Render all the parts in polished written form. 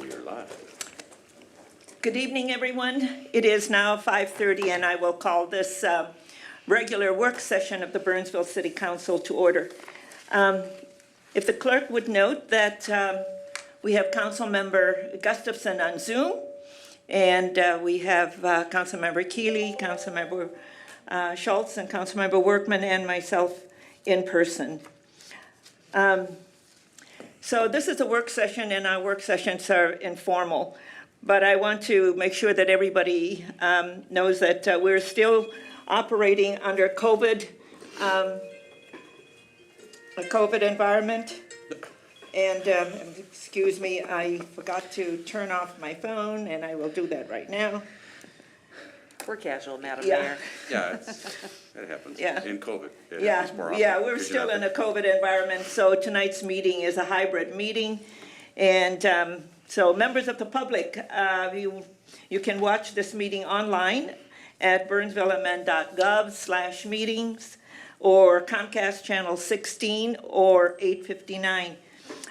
We are live. Good evening, everyone. It is now 5:30, and I will call this regular work session of the Burnsville City Council to order. If the clerk would note that we have Councilmember Gustafson on Zoom, and we have Councilmember Keeley, Councilmember Schultz, and Councilmember Workman, and myself in person. So this is a work session, and our work sessions are informal. But I want to make sure that everybody knows that we're still operating under a COVID environment. And excuse me, I forgot to turn off my phone, and I will do that right now. We're casual, Madam Yeah. Mayor. Yeah, it happens. Yeah. In COVID. It happens more often. Yeah, we're still in a COVID environment, so tonight's meeting is a hybrid meeting. And so members of the public, you can watch this meeting online at burnsvillemn.gov/meetings or Comcast Channel 16 or 859.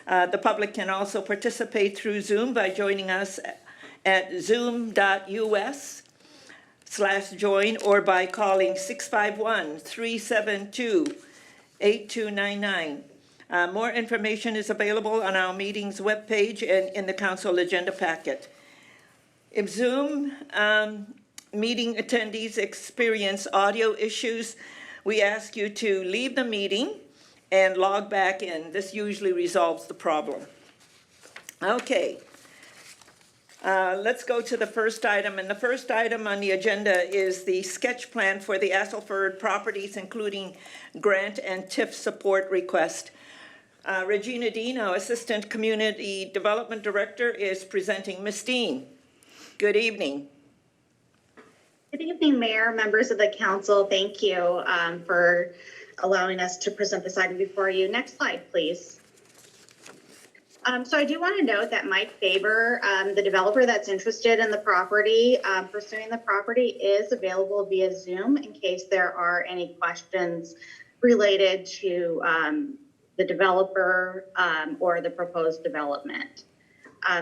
The public can also participate through Zoom by joining us at zoom.us/join or by calling 651-372-8299. More information is available on our meeting's webpage and in the council agenda packet. If Zoom meeting attendees experience audio issues, we ask you to leave the meeting and log back in. This usually resolves the problem. Okay. Let's go to the first item, and the first item on the agenda is the sketch plan for the Astleford Properties, including grant and TIF support request. Regina Dean, our Assistant Community Development Director, is presenting. Ms. Dean, good evening. Good evening, Mayor, members of the council. Thank you for allowing us to present this item before you. Next slide, please. So I do want to note that Mike Faber, the developer that's interested in the property, pursuing the property, is available via Zoom in case there are any questions related to the developer or the proposed development.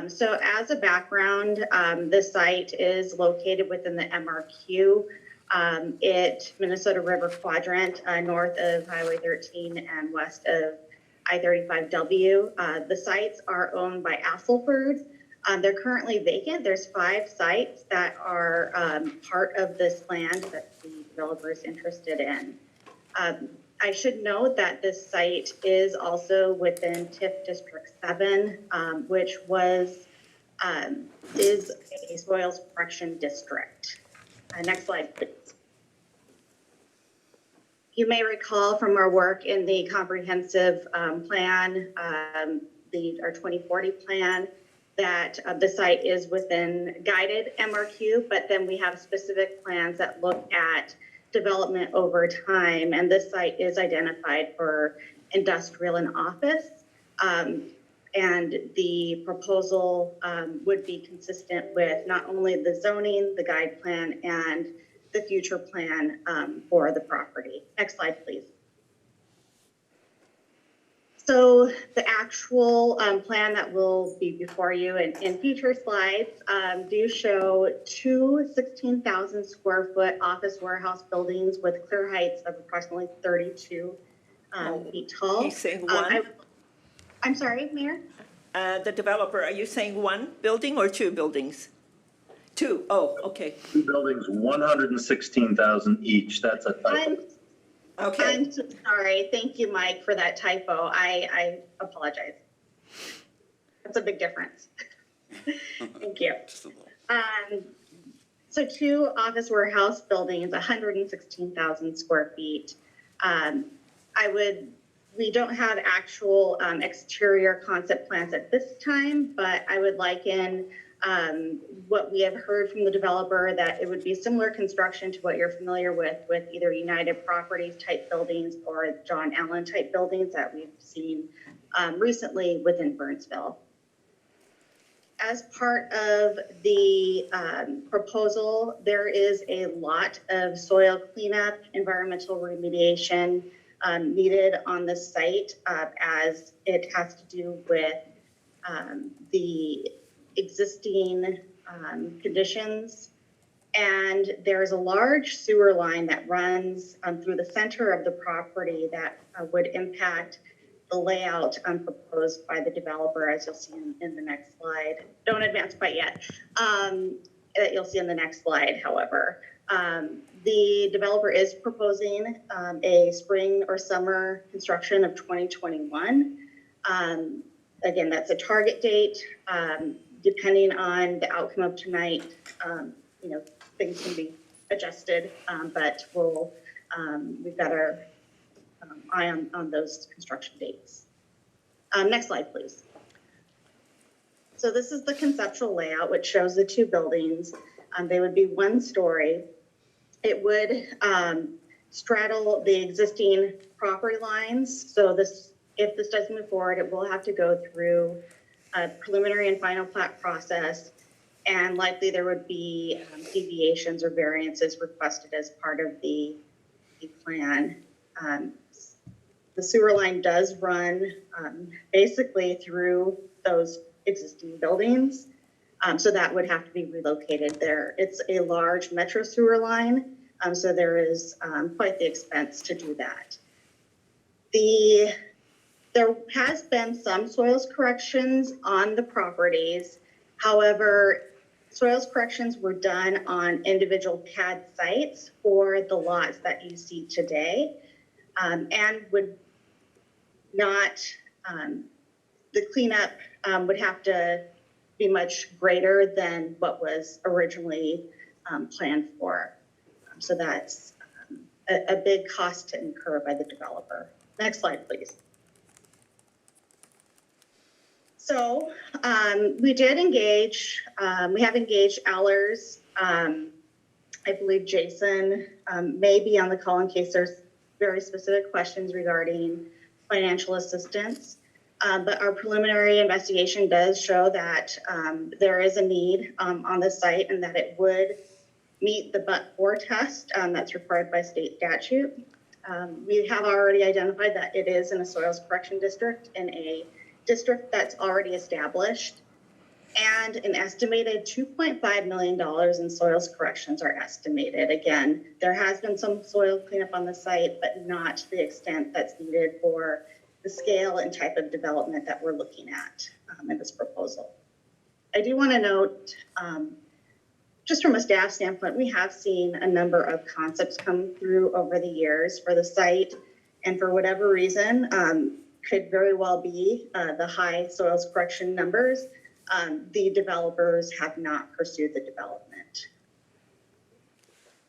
So as a background, this site is located within the MRQ, Minnesota River Quadrant, north of Highway 13 and west of I-35W. The sites are owned by Astleford. They're currently vacant. There's 5 sites that are part of this land that the developer is interested in. I should note that this site is also within TIF District 7, which is a soils correction district. Next slide, please. You may recall from our work in the comprehensive plan, our 2040 plan, that the site is within guided MRQ, but then we have specific plans that look at development over time, and this site is identified for industrial and office, and the proposal would be consistent with not only the zoning, the guide plan, and the future plan for the property. Next slide, please. So the actual plan that will be before you in future slides do show 2 16,000 square foot office warehouse buildings with clear heights of approximately 32 feet tall. He's saying one? I'm sorry, Mayor? The developer, are you saying 1 building or 2 buildings? 2, oh, okay. 2 buildings, 116,000 each. That's a typo. Okay. I'm so sorry. Thank you, Mike, for that typo. I apologize. That's a big difference. Thank you. So 2 office warehouse buildings, 116,000 square feet. We don't have actual exterior concept plans at this time, but I would liken what we have heard from the developer that it would be similar construction to what you're familiar with either United Properties type buildings or John Allen type buildings that we've seen recently within Burnsville. As part of the proposal, there is a lot of soil cleanup, environmental remediation needed on the site as it has to do with the existing conditions. And there's a large sewer line that runs through the center of the property that would impact the layout proposed by the developer, as you'll see in the next slide. Don't advance quite yet. That you'll see in the next slide, however. The developer is proposing a spring or summer construction of 2021. Again, that's a target date. Depending on the outcome of tonight, you know, things can be adjusted, but we've got our eye on those construction dates. Next slide, please. So this is the conceptual layout, which shows the two buildings. They would be one story. It would straddle the existing property lines. So if this does move forward, it will have to go through a preliminary and final plat process, and likely there would be deviations or variances requested as part of the plan. The sewer line does run basically through those existing buildings, so that would have to be relocated there. It's a large metro sewer line, so there is quite the expense to do that. There has been some soils corrections on the properties. However, soils corrections were done on individual pad sites for the lots that you see today, and would not, the cleanup would have to be much greater than what was originally planned for. So that's a big cost to incur by the developer. Next slide, please. So we did engage, we have engaged Allers. I believe Jason may be on the call in case there's very specific questions regarding financial assistance. But our preliminary investigation does show that there is a need on the site and that it would meet the but-for test that's required by state statute. We have already identified that it is in a soils correction district, in a district that's already established, and an estimated $2.5 million in soils corrections are estimated. Again, there has been some soil cleanup on the site, but not to the extent that's needed for the scale and type of development that we're looking at in this proposal. I do want to note, just from a staff standpoint, we have seen a number of concepts come through over the years for the site, and for whatever reason, could very well be the high soils correction numbers. The developers have not pursued the development.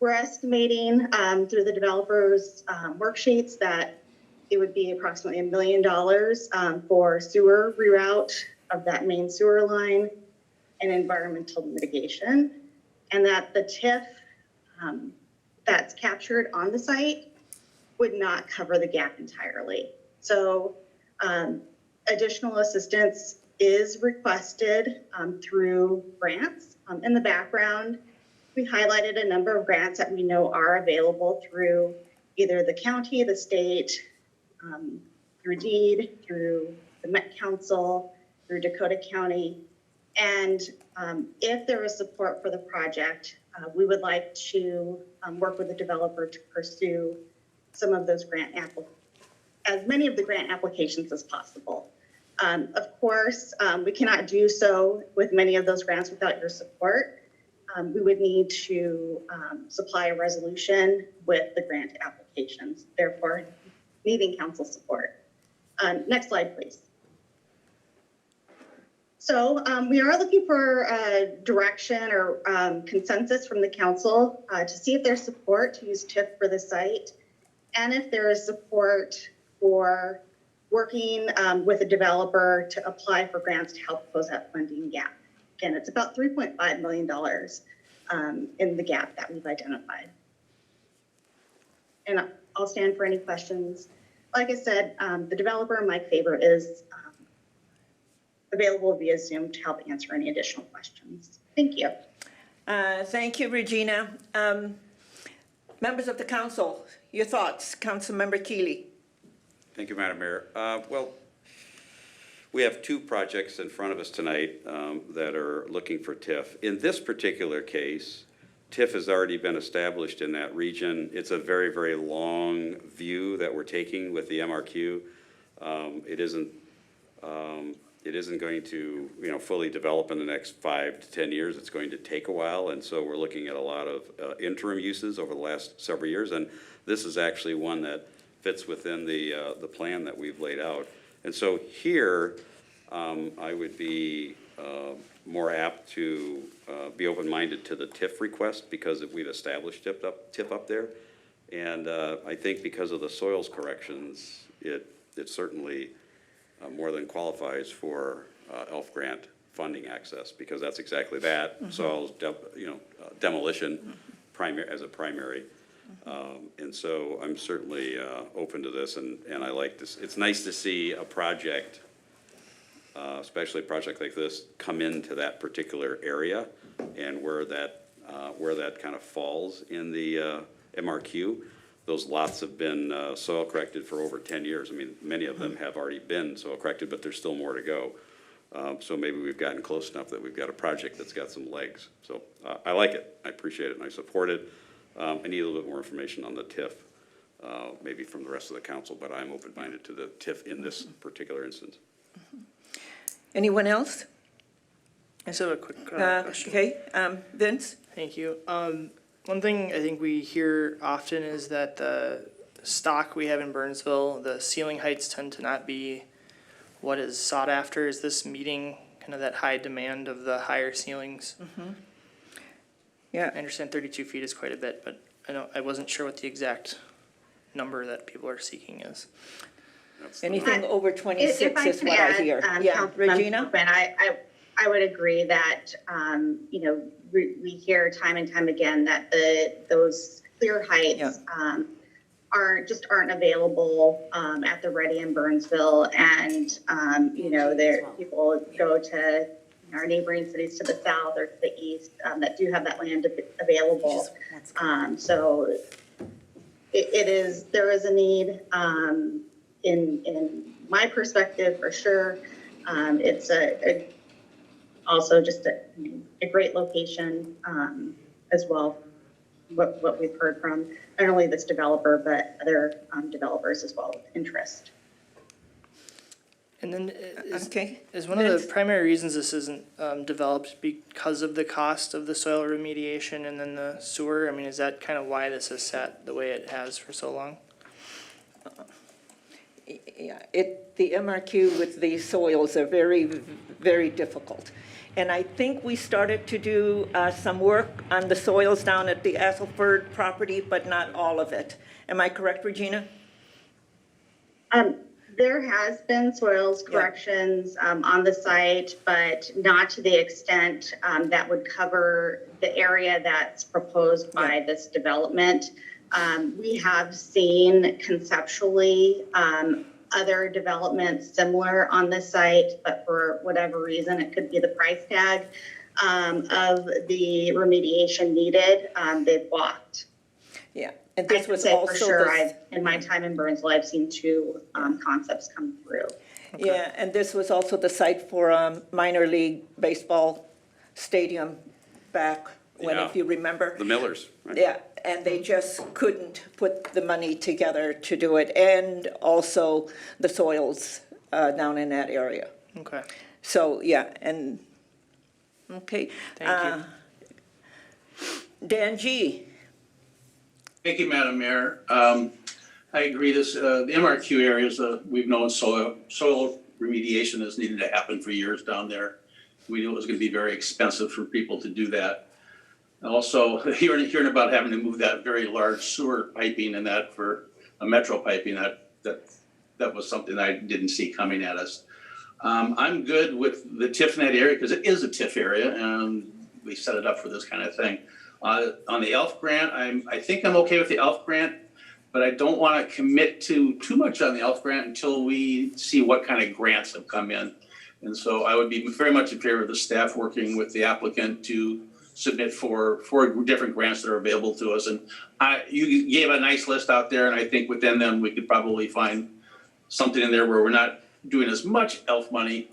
We're estimating through the developers' worksheets that it would be approximately $1 million for sewer reroute of that main sewer line and environmental mitigation, and that the TIF that's captured on the site would not cover the gap entirely. So additional assistance is requested through grants. In the background, we highlighted a number of grants that we know are available through either the county, the state, through DEED, through the Met Council, through Dakota County. And if there is support for the project, we would like to work with the developer to pursue some of those as many of the grant applications as possible. Of course, we cannot do so with many of those grants without your support. We would need to supply a resolution with the grant applications, therefore needing council support. Next slide, please. So we are looking for direction or consensus from the council to see if there's support to use TIF for the site, and if there is support for working with a developer to apply for grants to help close that funding gap. Again, it's about $3.5 million in the gap that we've identified. And I'll stand for any questions. Like I said, the developer, Mike Faber, is available via Zoom to help answer any additional questions. Thank you. Thank you, Regina. Members of the council, your thoughts? Councilmember Keeley. Thank you, Madam Mayor. Well, We have two projects in front of us tonight that are looking for TIF. In this particular case, TIF has already been established in that region. It's a very, very long view that we're taking with the MRQ. It isn't going to, fully develop in the next 5 to 10 years. It's going to take a while, and so we're looking at a lot of interim uses over the last several years, and this is actually one that fits within the plan that we've laid out. And so here, I would be more apt to be open-minded to the TIF request because we've established TIF up there. And I think because of the soils corrections, it certainly more than qualifies for ELF grant funding access, because that's exactly that, soils, demolition as a primary. And so I'm certainly open to this, and I like this. It's nice to see a project, especially a project like this, come into that particular area and where that kind of falls in the MRQ. Those lots have been soil corrected for over 10 years. I mean, many of them have already been soil corrected, but there's still more to go. So maybe we've gotten close enough that we've got a project that's got some legs. So I like it, I appreciate it, and I support it. I need a little bit more information on the TIF, maybe from the rest of the council, but I'm open-minded to the TIF in this particular instance. Anyone else? I just have a quick question. Okay, Vince? Thank you. One thing I think we hear often is that the stock we have in Burnsville, the ceiling heights tend to not be what is sought after. Is this meeting kind of that high demand of the higher ceilings? Yeah. I understand 32 feet is quite a bit, but I wasn't sure what the exact number that people are seeking is. Anything over 26 If I is can what I add, hear. Yeah, Councilmember Regina? Copeland, I would agree that, we hear time and time again that those clear heights aren't available at the Ready in Burnsville, and people go to our neighboring cities to the south or to the east that do have that land available. So there is a need in my perspective for sure. It's also just a great location as well. What we've heard from not only this developer but other developers as well with interest. And then is one Vince? of the primary reasons this isn't developed because of the cost of the soil remediation and then the sewer? I mean, is that kind of why this has sat the way it has for so long? Yeah, the MRQ with the soils are very, very difficult. And I think we started to do some work on the soils down at the Astleford property, but not all of it. Am I correct, Regina? There has been soils corrections on the site, but not to the extent that would cover the area that's proposed by this development. We have seen conceptually other developments similar on the site, but for whatever reason, it could be the price tag of the remediation needed, they've walked. Yeah, and this was I also for sure, in my time in Burnsville, I've seen two concepts come through. Okay. Yeah, and this was also the site for minor league baseball stadium back when, if you remember. The Millers, right? Yeah, and they just couldn't put the money together to do it, and also the soils down in that area. Okay. So, yeah, and, okay. Thank Dan G. Thank you, Madam Mayor. I agree. The MRQ areas, we've known soil remediation has needed to happen for years down there. We knew it was going to be very expensive for people to do that. Also, hearing about having to move that very large sewer piping and that for a metro piping, that was something I didn't see coming at us. I'm good with the TIF in that area because it is a TIF area and we set it up for this kind of thing. On the ELF grant, I think I'm okay with the ELF grant, but I don't want to commit to too much on the ELF grant until we see what kind of grants have come in. And so I would be very much in favor of the staff working with the applicant to submit for different grants that are available to us. And you gave a nice list out there, and I think within them we could probably find something in there where we're not doing as much ELF money,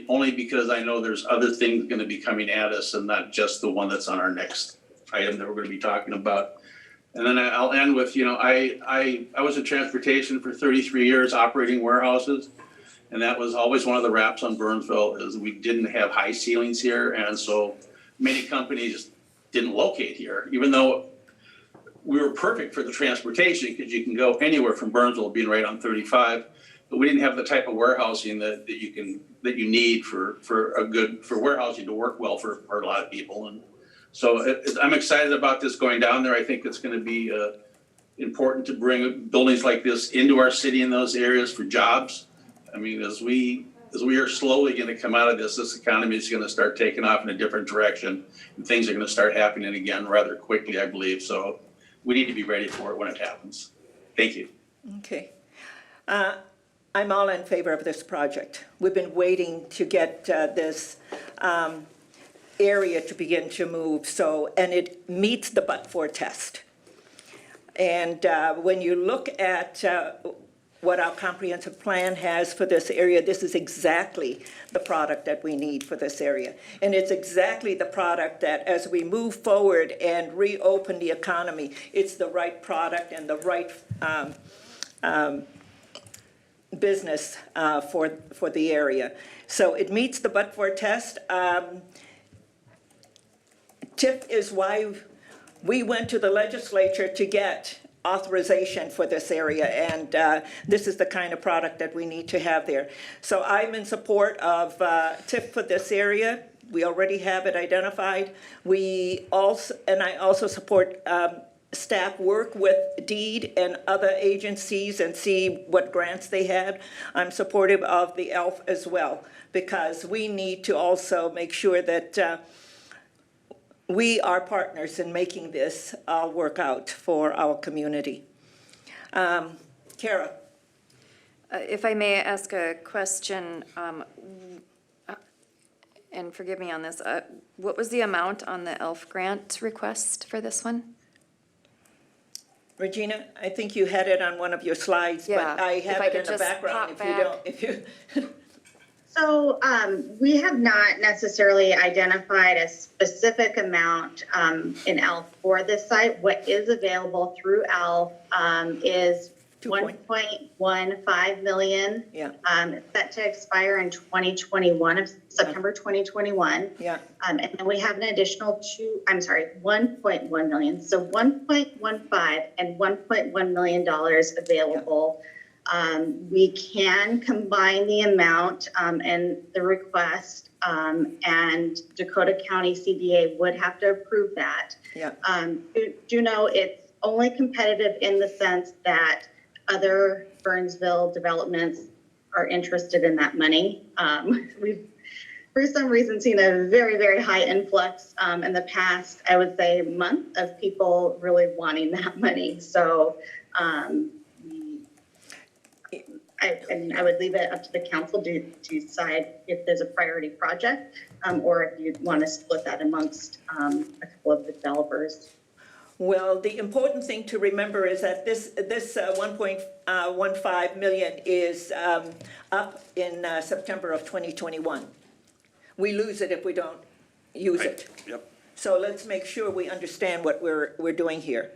only because I know there's other things gonna be coming at us and not just the one that's on our next item that we're gonna be talking about. And then I'll end with, I was in transportation for 33 years operating warehouses. And that was always one of the raps on Burnsville is we didn't have high ceilings here. And so many companies didn't locate here, even though we were perfect for the transportation because you can go anywhere from Burnsville being right on 35. But we didn't have the type of warehousing that you need for warehousing to work well for a lot of people. And so I'm excited about this going down there. I think it's going to be important to bring buildings like this into our city in those areas for jobs. I mean, as we are slowly going to come out of this economy is going to start taking off in a different direction, and things are going to start happening again rather quickly, I believe. So we need to be ready for it when it happens. Thank you. Okay. I'm all in favor of this project. We've been waiting to get this area to begin to move, and it meets the but-for test. And when you look at what our comprehensive plan has for this area, this is exactly the product that we need for this area. And it's exactly the product that as we move forward and reopen the economy, it's the right product and the right business for the area. So it meets the but-for test. TIF is why we went to the legislature to get authorization for this area, and this is the kind of product that we need to have there. So I'm in support of TIF for this area. We already have it identified. I also support staff work with DEED and other agencies and see what grants they have. I'm supportive of the ELF as well, because we need to also make sure that we are partners in making this work out for our community. Kara. If I may ask a question, and forgive me on this, what was the amount on the ELF grant request for this one? Regina, I think you had it on one of your slides, Yeah, but I if have I it could in the just background pop if you don't, if you. So we have not necessarily identified a specific amount in ELF for this site. What is available through ELF is 1.15 million. Yeah. It's set to expire in 2021, of September 2021. Yeah. And then we have an additional 1.1 million. So 1.15 and $1.1 million available. We can combine the amount and the request, and Dakota County CDA would have to approve that. Yeah. Do know it's only competitive in the sense that other Burnsville developments are interested in that money. We've, for some reason, seen a very, very high influx in the past, I would say, month of people really wanting that money. So I would leave it up to the council to decide if there's a priority project or if you want to split that amongst a couple of developers. Well, the important thing to remember is that this 1.15 million is up in September of 2021. We lose it if we don't use it. Yep. So let's make sure we understand what we're doing here.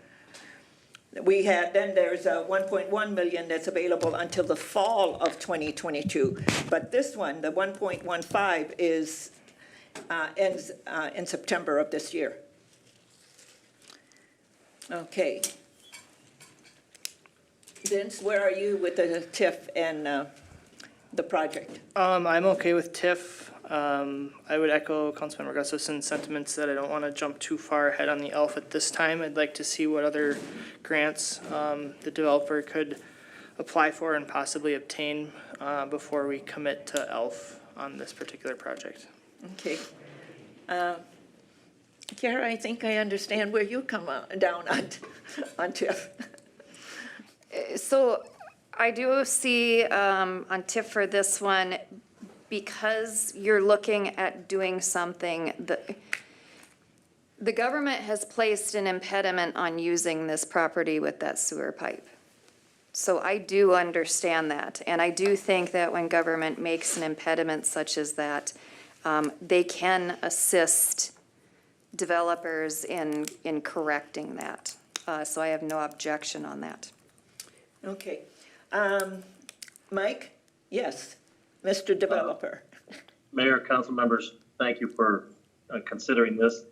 Then there's 1.1 million that's available until the fall of 2022. But this one, the 1.15, ends in September of this year. Okay. Vince, where are you with the TIF and the project? I'm okay with TIF. I would echo Councilmember Gustafson's sentiments that I don't want to jump too far ahead on the ELF at this time. I'd like to see what other grants the developer could apply for and possibly obtain before we commit to ELF on this particular project. Okay. Kara, I think I understand where you come down on TIF. So I do see on TIF for this one, because you're looking at doing something, the government has placed an impediment on using this property with that sewer pipe. So I do understand that, and I do think that when government makes an impediment such as that, they can assist developers in correcting that. So I have no objection on that. Okay. Mike? Yes, Mr. Developer. Mayor, council members, thank you for considering this.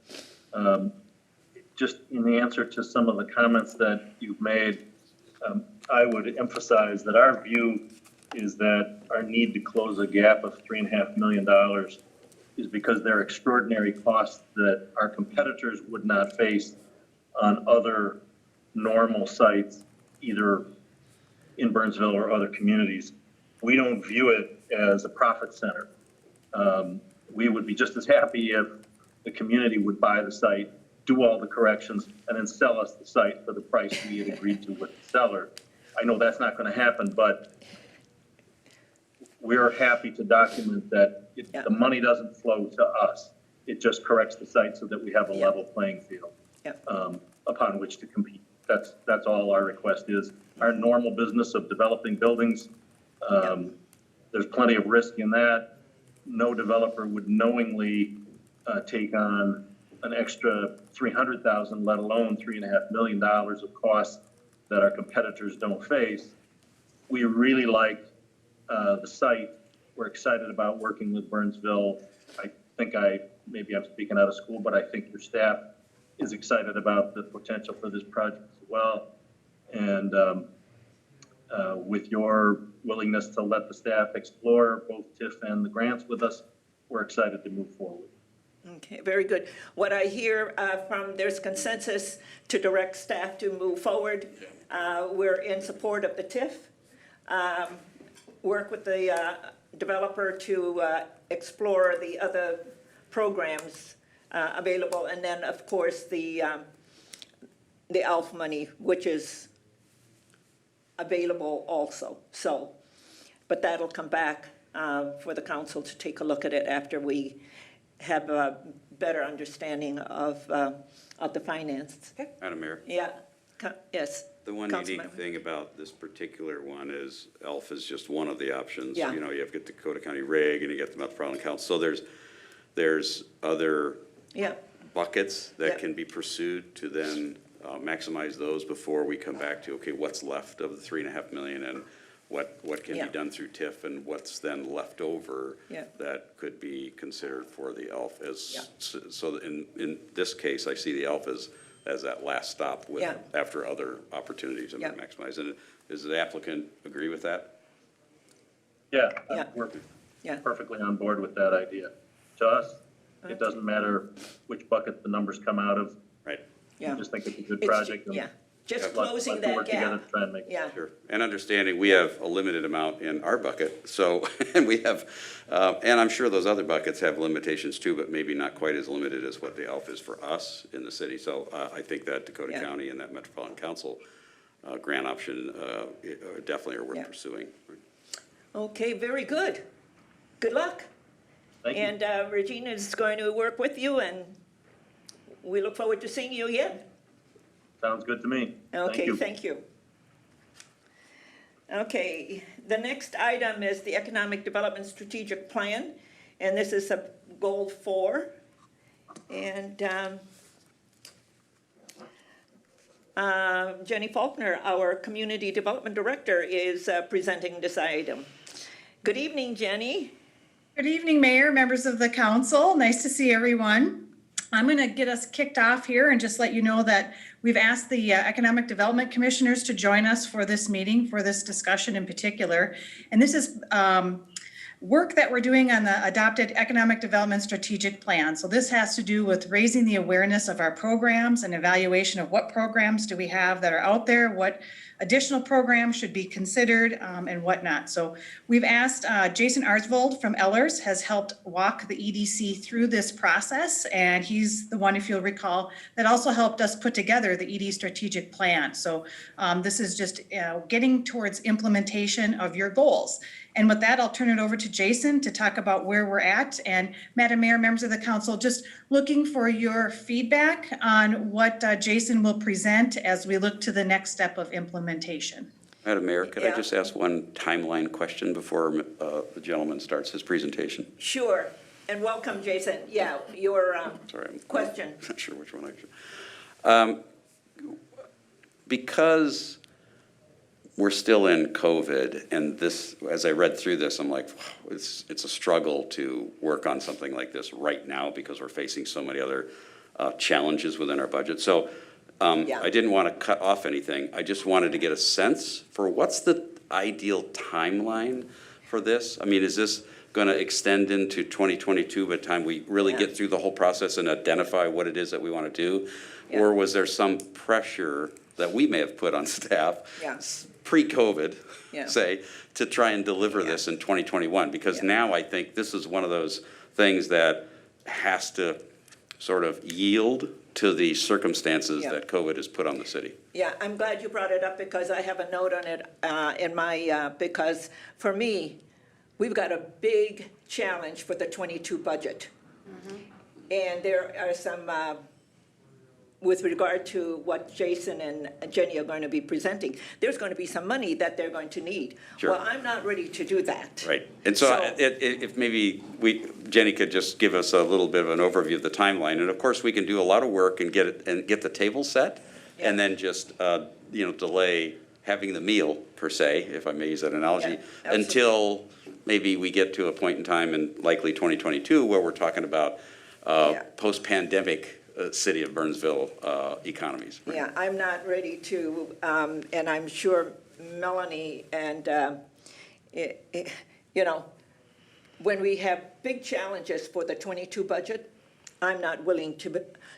Just in the answer to some of the comments that you've made, I would emphasize that our view is that our need to close a gap of $3.5 million is because there are extraordinary costs that our competitors would not face on other normal sites, either in Burnsville or other communities. We don't view it as a profit center. We would be just as happy if the community would buy the site, do all the corrections, and then sell us the site for the price we had agreed to with the seller. I know that's not going to happen, but we're happy to document that the money doesn't flow to us. It just corrects the site so that we have a level playing field upon which to compete. That's all our request is. Our normal business of developing buildings, there's plenty of risk in that. No developer would knowingly take on an extra $300,000, let alone $3.5 million of costs that our competitors don't face. We really like the site. We're excited about working with Burnsville. I think maybe I'm speaking out of school, but I think your staff is excited about the potential for this project as well. And with your willingness to let the staff explore both TIF and the grants with us, we're excited to move forward. Okay, very good. What I hear there's consensus to direct staff to move forward. We're in support of the TIF. Work with the developer to explore the other programs available, and then, of course, the ELF money, which is available also. So, but that'll come back for the council to take a look at it after we have a better understanding of the finance. Okay. Madam Mayor? Yeah, yes. The one Councilmember. unique thing about this particular one is ELF is just one of the options. Yeah. You know, you have the Dakota County Rig and you get the Metropolitan Council. So there's other Yeah, buckets that Yeah. can be pursued to then maximize those before we come back to, okay, what's left of the $3.5 million and what can Yeah. be done through TIF and what's then left over Yeah. that could be considered for the ELF as, Yeah. so in this case, I see the ELF as that last stop with, Yeah. after other opportunities that Yeah. we maximize. And does the applicant agree with that? Yeah, Yeah. we're yeah, perfectly on board with that idea. To us, it doesn't matter which bucket the numbers come out of. Right. yeah. We just think it's a good It's project. and Yeah, just let's closing that work together gap. to try and make it. Yeah, Sure, and understanding we have a limited amount in our bucket, so, and we have, and I'm sure those other buckets have limitations too, but maybe not quite as limited as what the ELF is for us in the city. So I think that Dakota Yeah. County and that Metropolitan Council grant option definitely are worth Yeah. pursuing. okay, very good. Good luck. Thank you. And Regina is going to work with you, and we look forward to seeing you again. Sounds good to me. Thank Okay, you. thank you. Okay, the next item is the Economic Development Strategic Plan, and this is a goal 4. And Jenny Faulkner, our Community Development Director, is presenting this item. Good evening, Jenny. Good evening, Mayor, members of the council. Nice to see everyone. I'm going to get us kicked off here and just let you know that we've asked the Economic Development Commissioners to join us for this meeting, for this discussion in particular. And this is work that we're doing on the adopted Economic Development Strategic Plan. So this has to do with raising the awareness of our programs and evaluation of what programs do we have that are out there, what additional programs should be considered, and whatnot. So we've asked Jason Arsvold from Ellers has helped walk the EDC through this process, and he's the one, if you'll recall, that also helped us put together the ED strategic plan. So this is just getting towards implementation of your goals. And with that, I'll turn it over to Jason to talk about where we're at. And Madam Mayor, members of the council, just looking for your feedback on what Jason will present as we look to the next step of implementation. Madam Mayor, could I Yeah. just ask one timeline question before the gentleman starts his presentation? Sure, and welcome, Jason. Yeah, your Sorry, I'm question. not sure which one I should. Because we're still in COVID, and this, as I read through this, I'm like, wow, it's a struggle to work on something like this right now because we're facing so many other challenges within our budget. So Yeah. I didn't want to cut off anything. I just wanted to get a sense for what's the ideal timeline for this? I mean, is this going to extend into 2022 by the time we really get through the whole process and identify what it is that we want to do? Yeah. Or was there some pressure that we may have put on staff Yeah. pre-COVID, Yeah. say, to try and deliver this in 2021? Because Yeah. now I think this is one of those things that has to sort of yield to the circumstances Yeah. that COVID has put on the city. Yeah, I'm glad you brought it up because I have a note on it in my, because for me, we've got a big challenge for the '22 budget. And there are some, with regard to what Jason and Jenny are going to be presenting, there's going to be some money that they're going to need. Sure. Well, I'm not ready to do that. Right, and so So- if maybe Jenny could just give us a little bit of an overview of the timeline, and of course, we can do a lot of work and get the table set, and then just, delay having the meal, per se, if I may use that analogy, Yeah, absolutely. until maybe we get to a point in time in likely 2022 where we're talking about Yeah. post-pandemic city of Burnsville economies. right? Yeah, I'm not ready to, and I'm sure Melanie and, when we have big challenges for the '22 budget, I'm not willing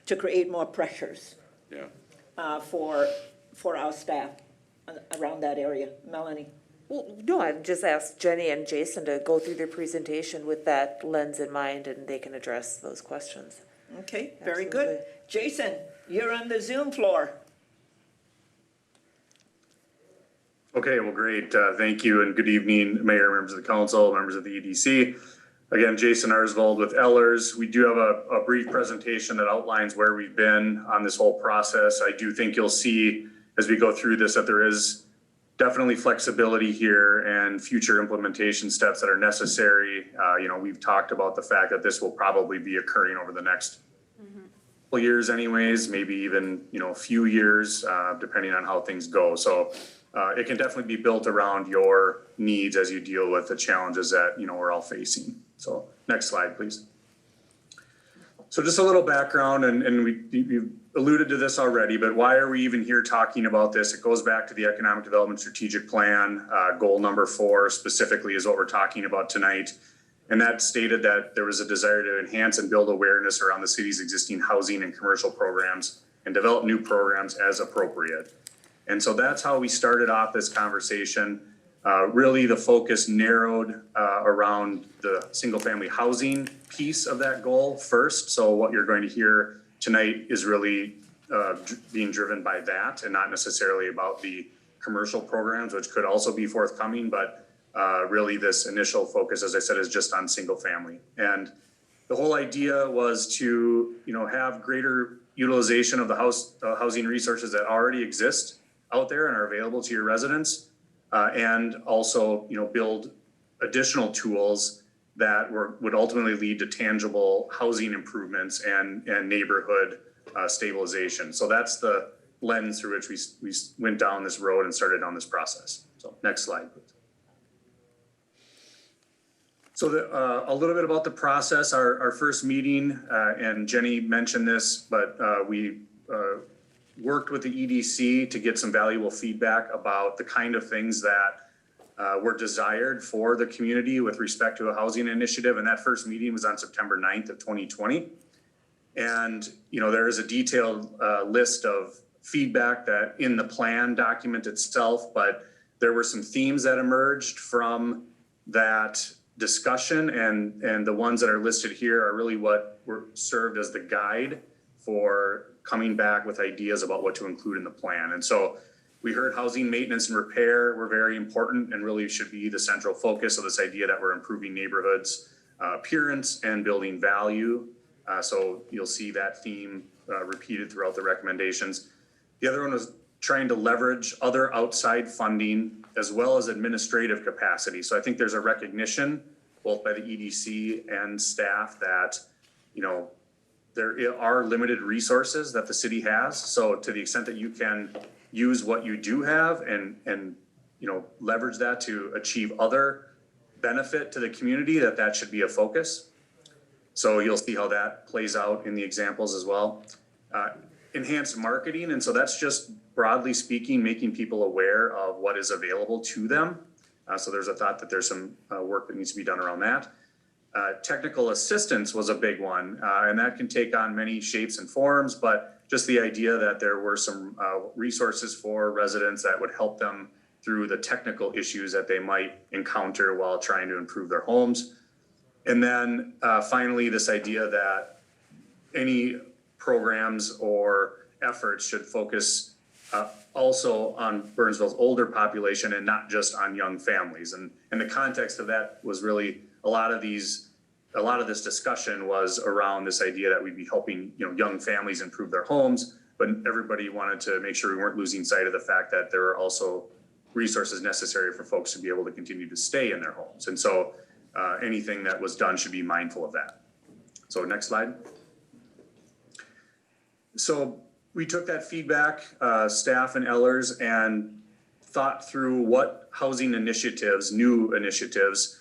to create more pressures Yeah. for our staff around that area. Melanie? Well, no, I've just asked Jenny and Jason to go through their presentation with that lens in mind, and they can address those questions. Okay, very good. Absolutely. Jason, you're on the Zoom floor. Okay, well, great. Thank you and good evening, Mayor, members of the council, members of the EDC. Again, Jason Arsvold with Ellers. We do have a brief presentation that outlines where we've been on this whole process. I do think you'll see as we go through this that there is definitely flexibility here and future implementation steps that are necessary. We've talked about the fact that this will probably be occurring over the next couple years anyways, maybe even, a few years, depending on how things go. So it can definitely be built around your needs as you deal with the challenges that, we're all facing. So next slide, please. So just a little background, and we've alluded to this already, but why are we even here talking about this? It goes back to the Economic Development Strategic Plan. Goal number 4 specifically is what we're talking about tonight. And that stated that there was a desire to enhance and build awareness around the city's existing housing and commercial programs and develop new programs as appropriate. And so that's how we started off this conversation. Really, the focus narrowed around the single-family housing piece of that goal first. So what you're going to hear tonight is really being driven by that and not necessarily about the commercial programs, which could also be forthcoming, but really this initial focus, as I said, is just on single-family. And the whole idea was to, have greater utilization of the housing resources that already exist out there and are available to your residents. And also, build additional tools that would ultimately lead to tangible housing improvements and neighborhood stabilization. So that's the lens through which we went down this road and started on this process. So next slide, please. So a little bit about the process, our first meeting, and Jenny mentioned this, but we worked with the EDC to get some valuable feedback about the kind of things that were desired for the community with respect to a housing initiative. And that first meeting was on September 9th of 2020. And, there is a detailed list of feedback that in the plan document itself, but there were some themes that emerged from that discussion, and the ones that are listed here are really what were served as the guide for coming back with ideas about what to include in the plan. And so we heard housing maintenance and repair were very important and really should be the central focus of this idea that we're improving neighborhoods appearance and building value. So you'll see that theme repeated throughout the recommendations. The other one was trying to leverage other outside funding as well as administrative capacity. So I think there's a recognition, both by the EDC and staff, that, you know, there are limited resources that the city has. So to the extent that you can use what you do have and you know, leverage that to achieve other benefit to the community, that should be a focus. So you'll see how that plays out in the examples as well. Enhanced marketing, and so that's just broadly speaking, making people aware of what is available to them. So there's a thought that there's some work that needs to be done around that. Technical assistance was a big one, and that can take on many shapes and forms, but just the idea that there were some resources for residents that would help them through the technical issues that they might encounter while trying to improve their homes. And then finally, this idea that any programs or efforts should focus also on Burnsville's older population and not just on young families. And the context of that was really a lot of this discussion was around this idea that we'd be helping, you know, young families improve their homes, but everybody wanted to make sure we weren't losing sight of the fact that there are also resources necessary for folks to be able to continue to stay in their homes. And so anything that was done should be mindful of that. So next slide. So we took that feedback, staff and Ellers, and thought through what housing initiatives, new initiatives,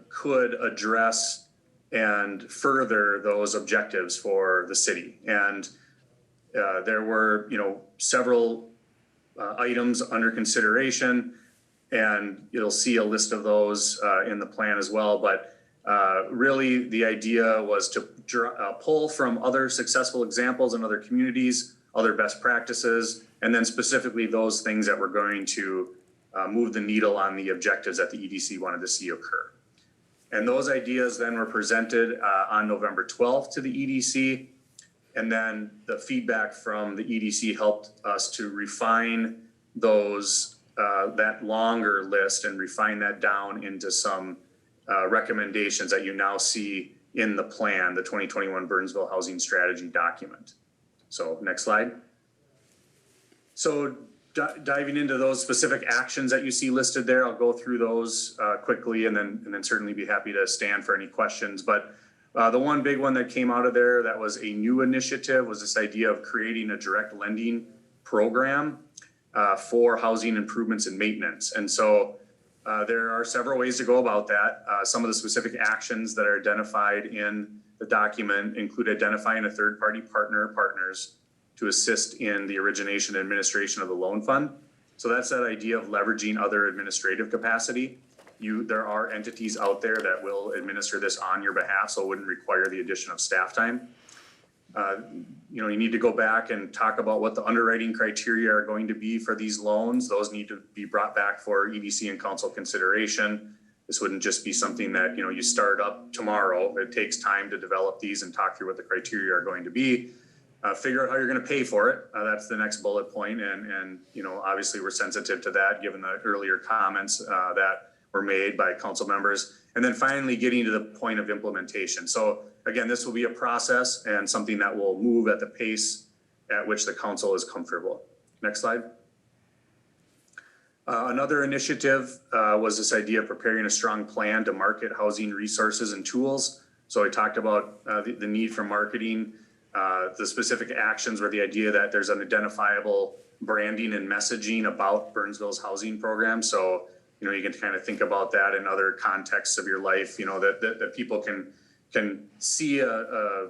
could address and further those objectives for the city. And there were, you know, several items under consideration, and you'll see a list of those in the plan as well. But really the idea was to pull from other successful examples in other communities, other best practices, and then specifically those things that were going to move the needle on the objectives that the EDC wanted to see occur. And those ideas then were presented on November 12th to the EDC. And then the feedback from the EDC helped us to refine those, that longer list and refine that down into some recommendations that you now see in the plan, the 2021 Burnsville Housing Strategy document. So next slide. So diving into those specific actions that you see listed there, I'll go through those quickly and then certainly be happy to stand for any questions. But the one big one that came out of there that was a new initiative was this idea of creating a direct lending program for housing improvements and maintenance. And so there are several ways to go about that. Some of the specific actions that are identified in the document include identifying a third-party partners to assist in the origination and administration of the loan fund. So that's that idea of leveraging other administrative capacity. There are entities out there that will administer this on your behalf, so it wouldn't require the addition of staff time. You know, you need to go back and talk about what the underwriting criteria are going to be for these loans. Those need to be brought back for EDC and council consideration. This wouldn't just be something that, you know, you start up tomorrow. It takes time to develop these and talk through what the criteria are going to be. Figure out how you're going to pay for it. That's the next bullet point. And, you know, obviously we're sensitive to that given the earlier comments that were made by council members. And then finally getting to the point of implementation. So again, this will be a process and something that will move at the pace at which the council is comfortable. Next slide. Another initiative was this idea of preparing a strong plan to market housing resources and tools. So I talked about the need for marketing. The specific actions were the idea that there's an identifiable branding and messaging about Burnsville's housing program. So, you know, you can kind of think about that in other contexts of your life, you know, that people can see a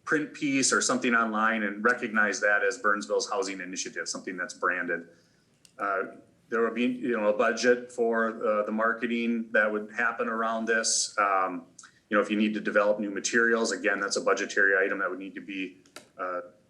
print piece or something online and recognize that as Burnsville's housing initiative, something that's branded. There will be, you know, a budget for the marketing that would happen around this. You know, if you need to develop new materials, again, that's a budgetary item that would need to be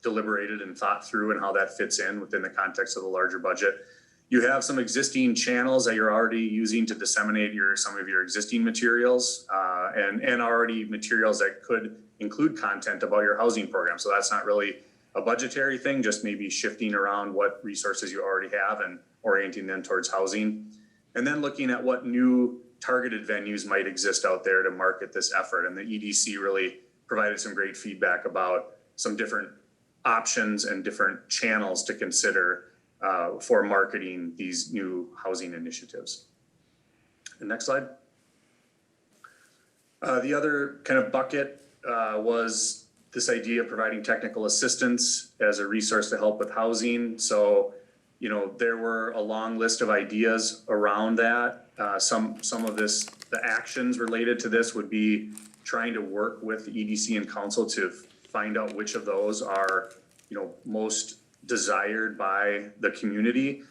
deliberated and thought through and how that fits in within the context of the larger budget. You have some existing channels that you're already using to disseminate some of your existing materials and already materials that could include content about your housing program. So that's not really a budgetary thing, just maybe shifting around what resources you already have and orienting them towards housing. And then looking at what new targeted venues might exist out there to market this effort. And the EDC really provided some great feedback about some different options and different channels to consider for marketing these new housing initiatives. And next slide. The other kind of bucket was this idea of providing technical assistance as a resource to help with housing. So, you know, there were a long list of ideas around that. Some of this, the actions related to this would be trying to work with the EDC and council to find out which of those are, you know, most desired by the community.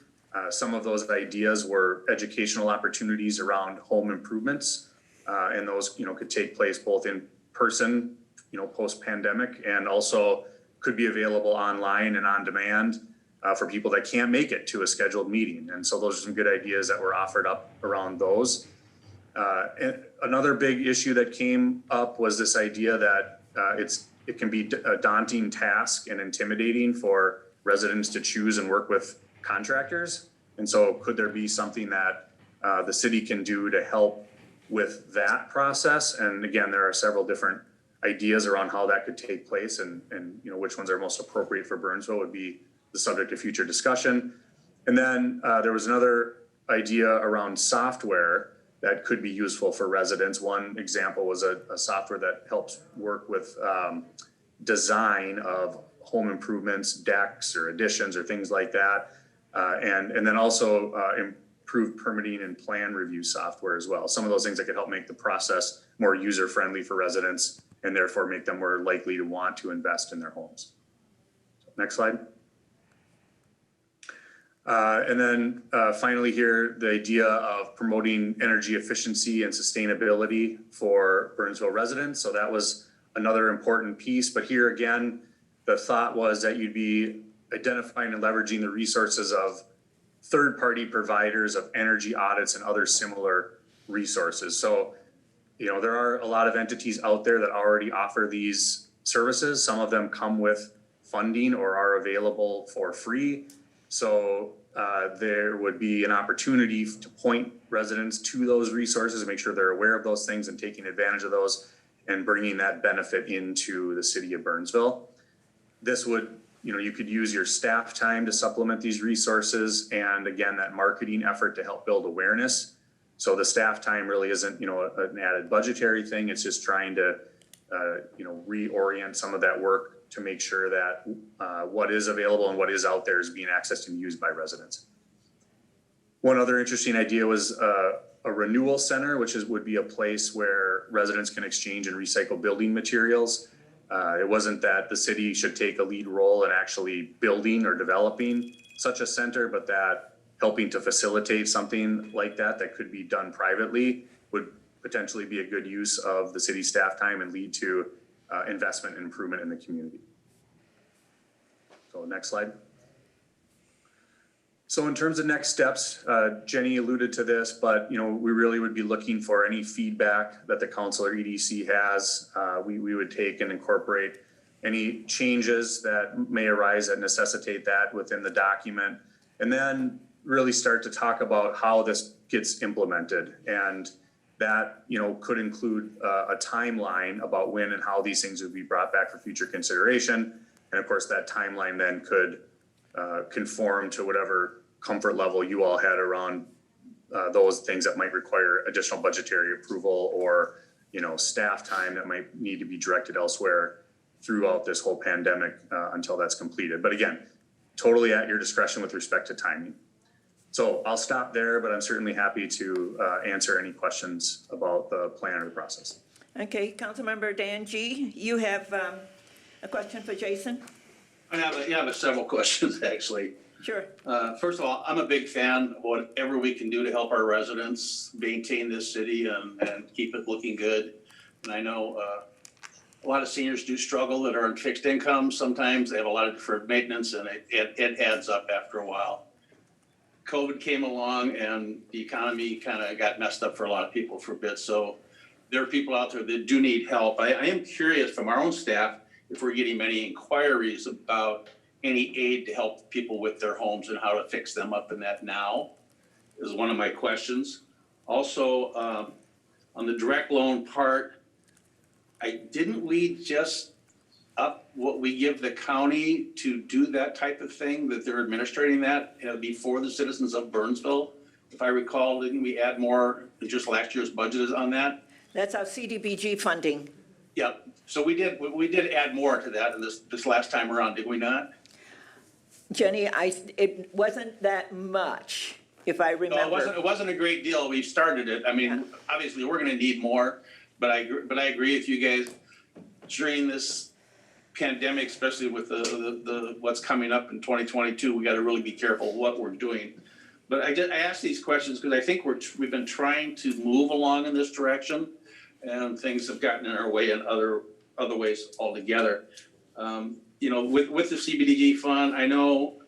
Some of those ideas were educational opportunities around home improvements. And those, you know, could take place both in person, you know, post-pandemic, and also could be available online and on demand for people that can't make it to a scheduled meeting. And so those are some good ideas that were offered up around those. And another big issue that came up was this idea that it can be a daunting task and intimidating for residents to choose and work with contractors. And so could there be something that the city can do to help with that process? And again, there are several different ideas around how that could take place, and you know, which ones are most appropriate for Burnsville would be the subject of future discussion. And then there was another idea around software that could be useful for residents. One example was a software that helps work with design of home improvements, decks or additions or things like that. And then also improved permitting and plan review software as well. Some of those things that could help make the process more user-friendly for residents and therefore make them more likely to want to invest in their homes. Next slide. And then finally here, the idea of promoting energy efficiency and sustainability for Burnsville residents. So that was another important piece. But here again, the thought was that you'd be identifying and leveraging the resources of third-party providers of energy audits and other similar resources. So, you know, there are a lot of entities out there that already offer these services. Some of them come with funding or are available for free. So there would be an opportunity to point residents to those resources and make sure they're aware of those things and taking advantage of those and bringing that benefit into the city of Burnsville. This would, you know, you could use your staff time to supplement these resources, and again, that marketing effort to help build awareness. So the staff time really isn't, you know, an added budgetary thing. It's just trying to, you know, reorient some of that work to make sure that what is available and what is out there is being accessed and used by residents. One other interesting idea was a renewal center, which would be a place where residents can exchange and recycle building materials. It wasn't that the city should take a lead role in actually building or developing such a center, but that helping to facilitate something like that could be done privately would potentially be a good use of the city staff time and lead to investment and improvement in the community. So next slide. So in terms of next steps, Jenny alluded to this, but you know, we really would be looking for any feedback that the council or EDC has. We would take and incorporate any changes that may arise that necessitate that within the document, and then really start to talk about how this gets implemented. And that, you know, could include a timeline about when and how these things would be brought back for future consideration. And of course, that timeline then could conform to whatever comfort level you all had around those things that might require additional budgetary approval or, you know, staff time that might need to be directed elsewhere throughout this whole pandemic until that's completed. But again, totally at your discretion with respect to timing. So I'll stop there, but I'm certainly happy to answer any questions about the plan or the process. Okay, Councilmember Dan G., you have a question for Jason? I have several questions, actually. Sure. First of all, I'm a big fan of whatever we can do to help our residents maintain this city and keep it looking good. And I know a lot of seniors do struggle that are on fixed income. Sometimes they have a lot of deferred maintenance, and it adds up after a while. COVID came along and the economy kind of got messed up for a lot of people for a bit. So there are people out there that do need help. I am curious from our own staff if we're getting many inquiries about any aid to help people with their homes and how to fix them up in that now is one of my questions. Also, on the direct loan part, didn't we just up what we give the county to do that type of thing, that they're administrating that before the citizens of Burnsville. If I recall, didn't we add more than just last year's budget on that? That's our CDBG funding. Yep. So we did add more to that in this last time around, did we not? Jenny, it wasn't that much, if I No, remember. it wasn't a great deal. We started it. I mean, obviously, we're gonna need more, but I agree with you guys. During this pandemic, especially with the what's coming up in 2022, we gotta really be careful what we're doing. But I ask these questions because I think we've been trying to move along in this direction, and things have gotten in our way in other ways altogether. You know, with the CBDG fund, I know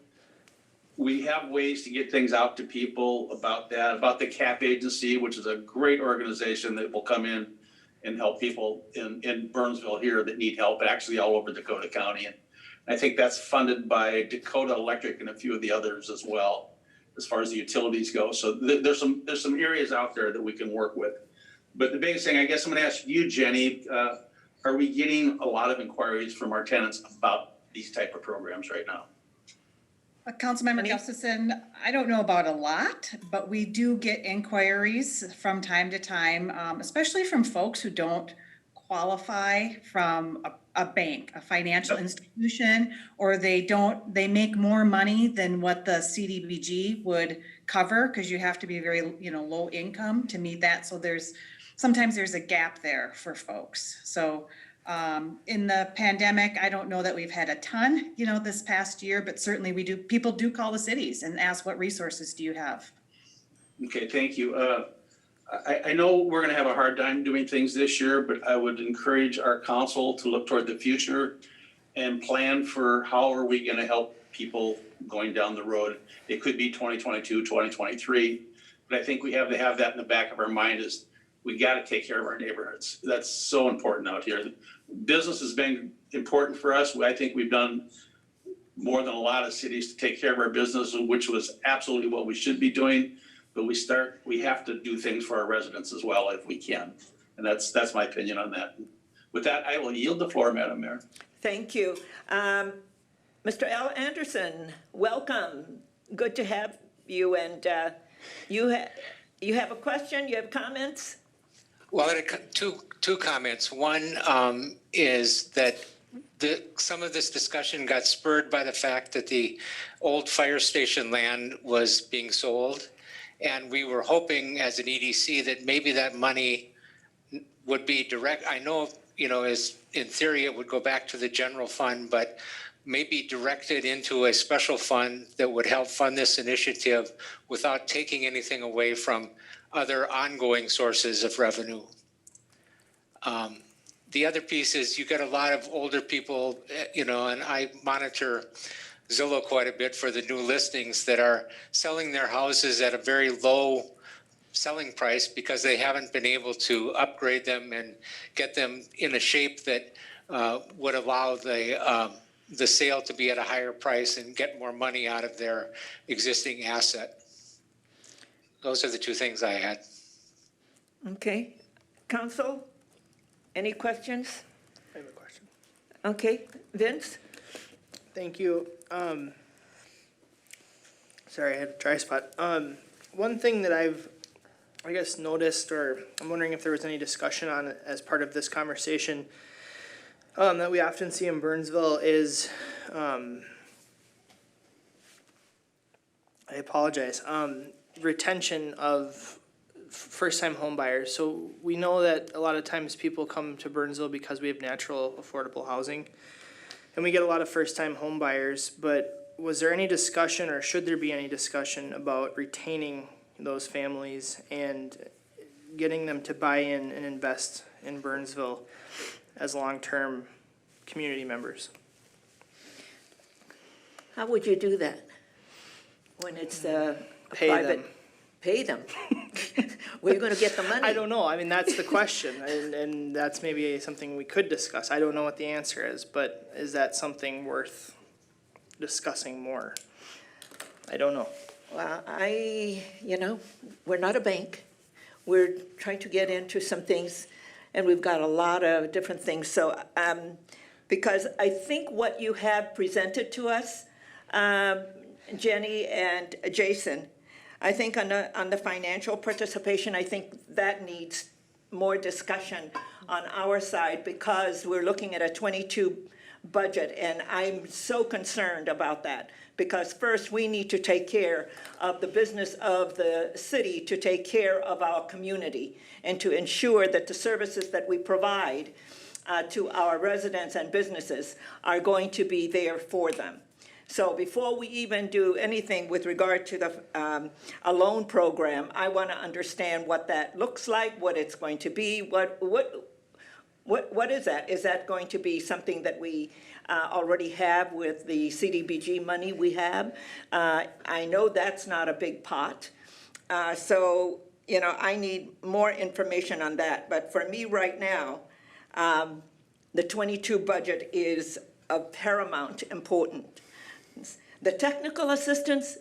we have ways to get things out to people about that, about the CAP agency, which is a great organization that will come in and help people in Burnsville here that need help, actually all over Dakota County. And I think that's funded by Dakota Electric and a few of the others as well, as far as the utilities go. So there's some areas out there that we can work with. But the biggest thing, I guess I'm gonna ask you, Jenny, are we getting a lot of inquiries from our tenants about these type of programs right now? Councilmember Gustafson, I don't know about a lot, but we do get inquiries from time to time, especially from folks who don't qualify from a bank, a financial institution, or they make more money than what the CDBG would cover, because you have to be very, low income to meet that. So sometimes there's a gap there for folks. So in the pandemic, I don't know that we've had a ton, this past year, but certainly people do call the cities and ask, what resources do you have? Okay, thank you. I know we're gonna have a hard time doing things this year, but I would encourage our council to look toward the future and plan for how are we gonna help people going down the road. It could be 2022, 2023, but I think we have to have that in the back of our mind is we gotta take care of our neighborhoods. That's so important out here. Business has been important for us. I think we've done more than a lot of cities to take care of our business, which was absolutely what we should be doing. But we have to do things for our residents as well if we can. And that's my opinion on that. With that, I will yield the floor, Madam Mayor. Thank you. Mr. L. Anderson, welcome. Good to have you. And you have a question? You have comments? Well, two comments. One is that some of this discussion got spurred by the fact that the old fire station land was being sold. And we were hoping as an EDC that maybe that money would be direct. I know, as in theory, it would go back to the general fund, but maybe directed into a special fund that would help fund this initiative without taking anything away from other ongoing sources of revenue. The other piece is you get a lot of older people, and I monitor Zillow quite a bit for the new listings that are selling their houses at a very low selling price because they haven't been able to upgrade them and get them in a shape that would allow the sale to be at a higher price and get more money out of their existing asset. Those are the two things I had. Okay. Council, any questions? I have a question. Okay. Vince? Thank you. Sorry, I had a dry spot. One thing that I've, noticed, or I'm wondering if there was any discussion on it as part of this conversation, that we often see in Burnsville is, I apologize, retention of first-time home buyers. So we know that a lot of times people come to Burnsville because we have natural affordable housing. And we get a lot of first-time home buyers, but was there any discussion or should there be any discussion about retaining those families and getting them to buy in and invest in Burnsville as long-term community members? How would you do that when it's a Pay private? them. Pay them. Where are you going to get the money? I don't know. I mean, that's the question, and that's maybe something we could discuss. I don't know what the answer is, but is that something worth discussing more? I don't know. Well, we're not a bank. We're trying to get into some things, and we've got a lot of different things. So because I think what you have presented to us, Jenny and Jason, I think on the financial participation, I think that needs more discussion on our side, because we're looking at a 22 budget, and I'm so concerned about that. Because first, we need to take care of the business of the city, to take care of our community, and to ensure that the services that we provide to our residents and businesses are going to be there for them. So before we even do anything with regard to the a loan program, I want to understand what that looks like, what it's going to be, what is that? Is that going to be something that we already have with the CDBG money we have? I know that's not a big pot. So, you know, I need more information on that. But for me right now, the 22 budget is of paramount importance. The technical assistance,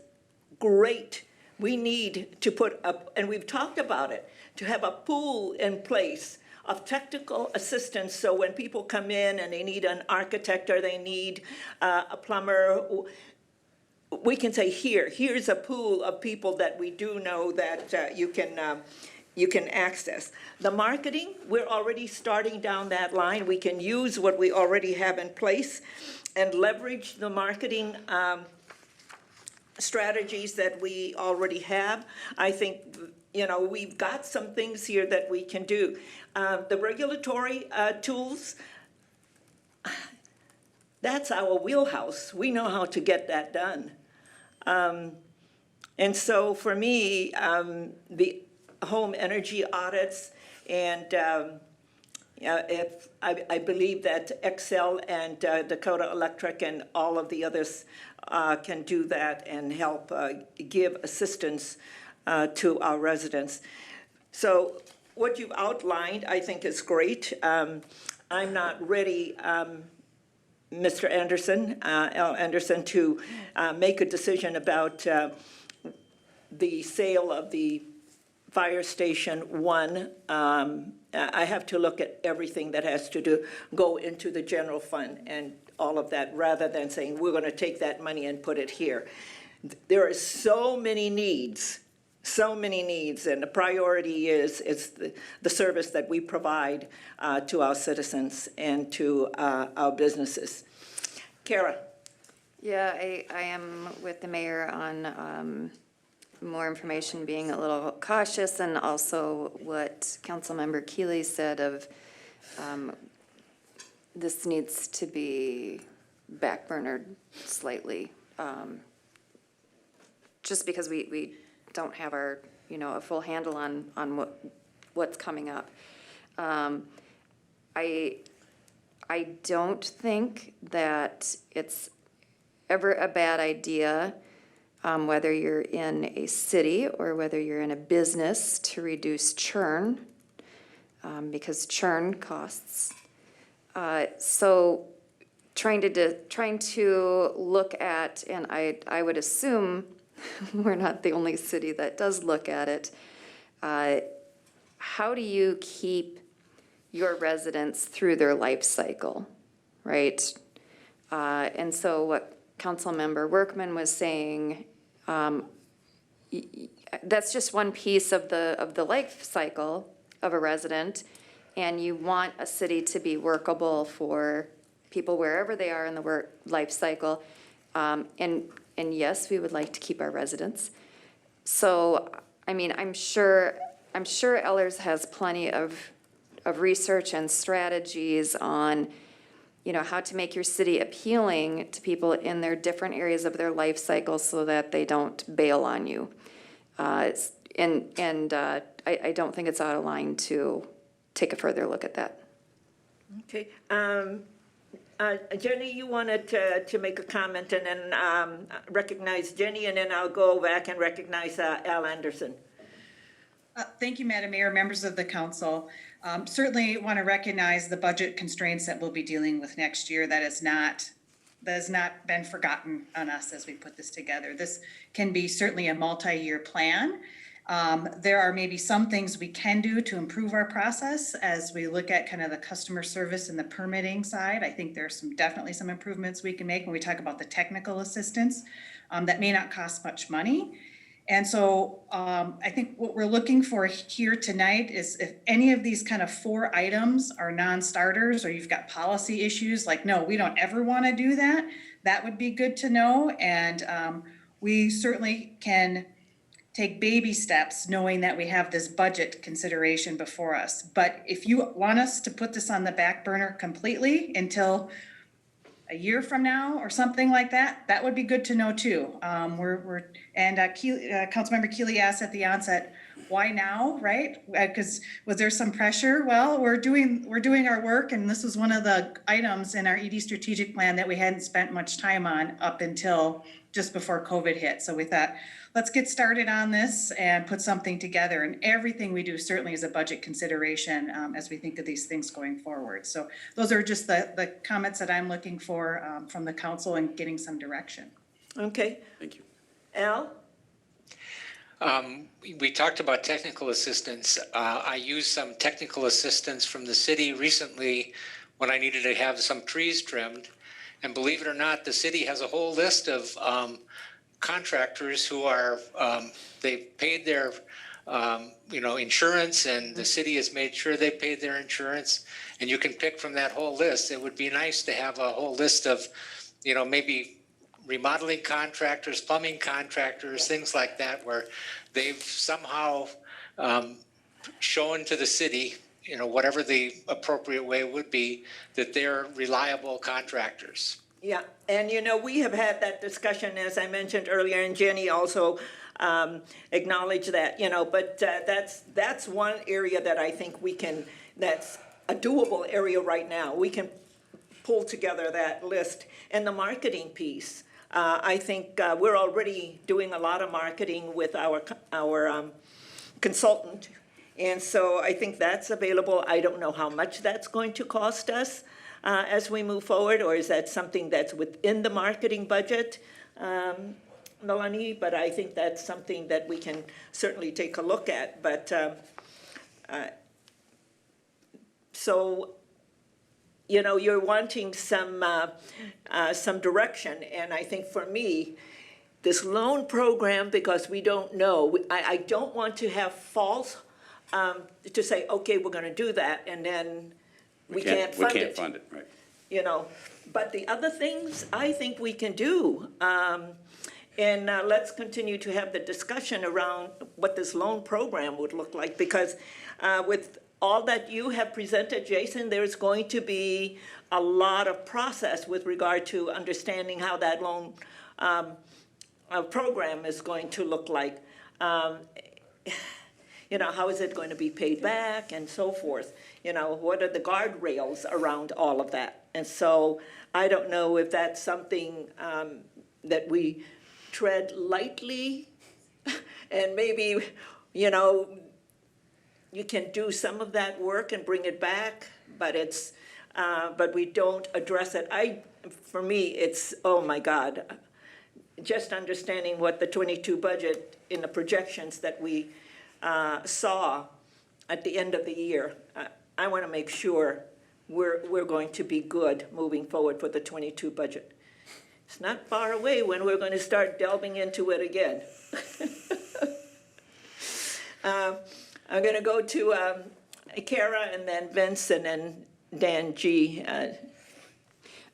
great. We need to put up, and we've talked about it, to have a pool in place of technical assistance, so when people come in and they need an architect or they need a plumber, we can say, here's a pool of people that we do know that you can access. The marketing, we're already starting down that line. We can use what we already have in place and leverage the marketing strategies that we already have. I think, you know, we've got some things here that we can do. The regulatory tools, that's our wheelhouse. We know how to get that done. And so for me, the home energy audits, and if I believe that Excel and Dakota Electric and all of the others can do that and help give assistance to our residents. So what you've outlined, I think, is great. I'm not ready, Mr. Anderson, L. Anderson, to make a decision about the sale of the Fire Station 1. I have to look at everything that has to go into the general fund and all of that, rather than saying we're going to take that money and put it here. There are so many needs, and the priority is the service that we provide to our citizens and to our businesses. Kara. Yeah, I am with the mayor on more information, being a little cautious, and also what Councilmember Keeley said of this needs to be backburnered slightly, just because we don't have our, you know, a full handle on what's coming up. I don't think that it's ever a bad idea, whether you're in a city or whether you're in a business, to reduce churn, because churn costs. So trying to look at, and I would assume we're not the only city that does look at it, how do you keep your residents through their life cycle, right? And so what Councilmember Workman was saying, that's just one piece of the life cycle of a resident, and you want a city to be workable for people wherever they are in the life cycle. And yes, we would like to keep our residents. So, I mean, I'm sure Ellers has plenty of research and strategies on, you know, how to make your city appealing to people in their different areas of their life cycle so that they don't bail on you. I don't think it's out of line to take a further look at that. Okay. Jenny, you wanted to make a comment, and then recognize Jenny, and then I'll go back and recognize Al Anderson. Thank you, Madam Mayor, members of the council. Certainly want to recognize the budget constraints that we'll be dealing with next year. That has not been forgotten on us as we put this together. This can be certainly a multi-year plan. There are maybe some things we can do to improve our process as we look at kind of the customer service and the permitting side. I think there's definitely some improvements we can make when we talk about the technical assistance that may not cost much money. And so I think what we're looking for here tonight is if any of these kind of 4 items are non-starters, or you've got policy issues like, no, we don't ever want to do that, that would be good to know. And we certainly can take baby steps knowing that we have this budget consideration before us. But if you want us to put this on the back burner completely until a year from now or something like that, that would be good to know too. Councilmember Keeley asked at the onset, why now, right? Because was there some pressure? Well, we're doing our work, and this was one of the items in our ED strategic plan that we hadn't spent much time on up until just before COVID hit. So we thought, let's get started on this and put something together. And everything we do certainly is a budget consideration as we think of these things going forward. So those are just the comments that I'm looking for from the council and getting some direction. Okay. Thank you. Al? We talked about technical assistance. I used some technical assistance from the city recently when I needed to have some trees trimmed. And believe it or not, the city has a whole list of contractors who are, they've paid their, insurance, and the city has made sure they paid their insurance. And you can pick from that whole list. It would be nice to have a whole list of, maybe remodeling contractors, plumbing contractors, things like that, where they've somehow shown to the city, whatever the appropriate way would be, that they're reliable contractors. Yeah, and we have had that discussion, as I mentioned earlier, and Jenny also acknowledged that, but that's one area that I think that's a doable area right now. We can pull together that list. And the marketing piece, I think we're already doing a lot of marketing with our consultant. And so I think that's available. I don't know how much that's going to cost us as we move forward, or is that something that's within the marketing budget, Melanie? But I think that's something that we can certainly take a look at. But so, you're wanting some direction, and I think for me, this loan program, because we don't know, I don't want to have false to say, okay, we're going to do that, and then we can't fund it. We can't fund it, right. But the other things I think we can do. And let's continue to have the discussion around what this loan program would look like, because with all that you have presented, Jason, there's going to be a lot of process with regard to understanding how that loan program is going to look like. How is it going to be paid back and so forth? What are the guardrails around all of that? And so I don't know if that's something that we tread lightly and maybe, you can do some of that work and bring it back, but but we don't address it. For me, it's, oh my God, just understanding what the 22 budget in the projections that we saw at the end of the year. I want to make sure we're going to be good moving forward for the 22 budget. It's not far away when we're going to start delving into it again. I'm going to go to Kara, and then Vince, and then Dan G.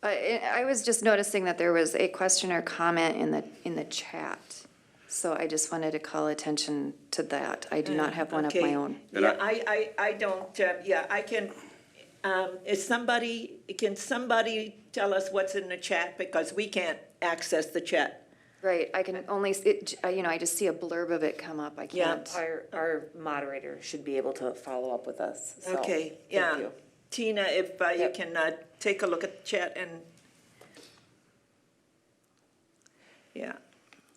I was just noticing that there was a question or comment in the chat. So I just wanted to call attention to that. I do not have one of my own. Yeah, I don't, I can, can somebody tell us what's in the chat, because we can't access the chat. Right, I can only, I just see a blurb of it come up, I can't. Our moderator should be able to follow up with us, so. Okay, thank yeah. you. Tina, if you can take a look at the chat and, yeah.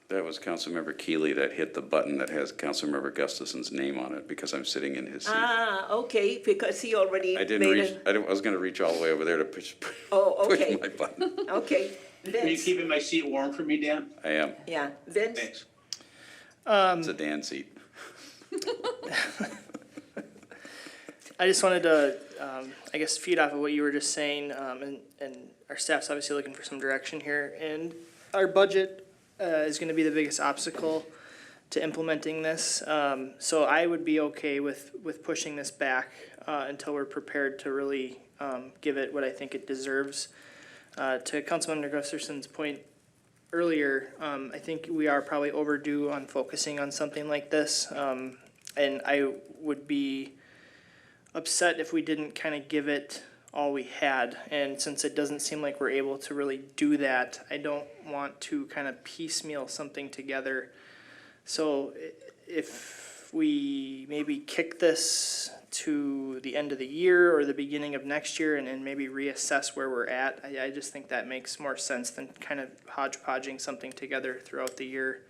That was Councilmember Keeley that hit the button that has Councilmember Gustafson's name on it, because I'm sitting in his seat. Okay, because he already I didn't made reach, it. I was gonna reach all the way over there to push Okay. my button. Okay, Are you Vince, keeping my seat warm for me, Dan? I am. yeah, Vince, Thanks. It's a Dan seat. I just wanted to, I guess, feed off of what you were just saying, and our staff's obviously looking for some direction here. And our budget is gonna be the biggest obstacle to implementing this. So I would be okay with pushing this back until we're prepared to really give it what I think it deserves. To Councilmember Gustafson's point earlier, I think we are probably overdue on focusing on something like this. And I would be upset if we didn't kind of give it all we had. And since it doesn't seem like we're able to really do that, I don't want to kind of piecemeal something together. So if we maybe kick this to the end of the year or the beginning of next year and maybe reassess where we're at, I just think that makes more sense than kind of hodgepodging something together throughout the year.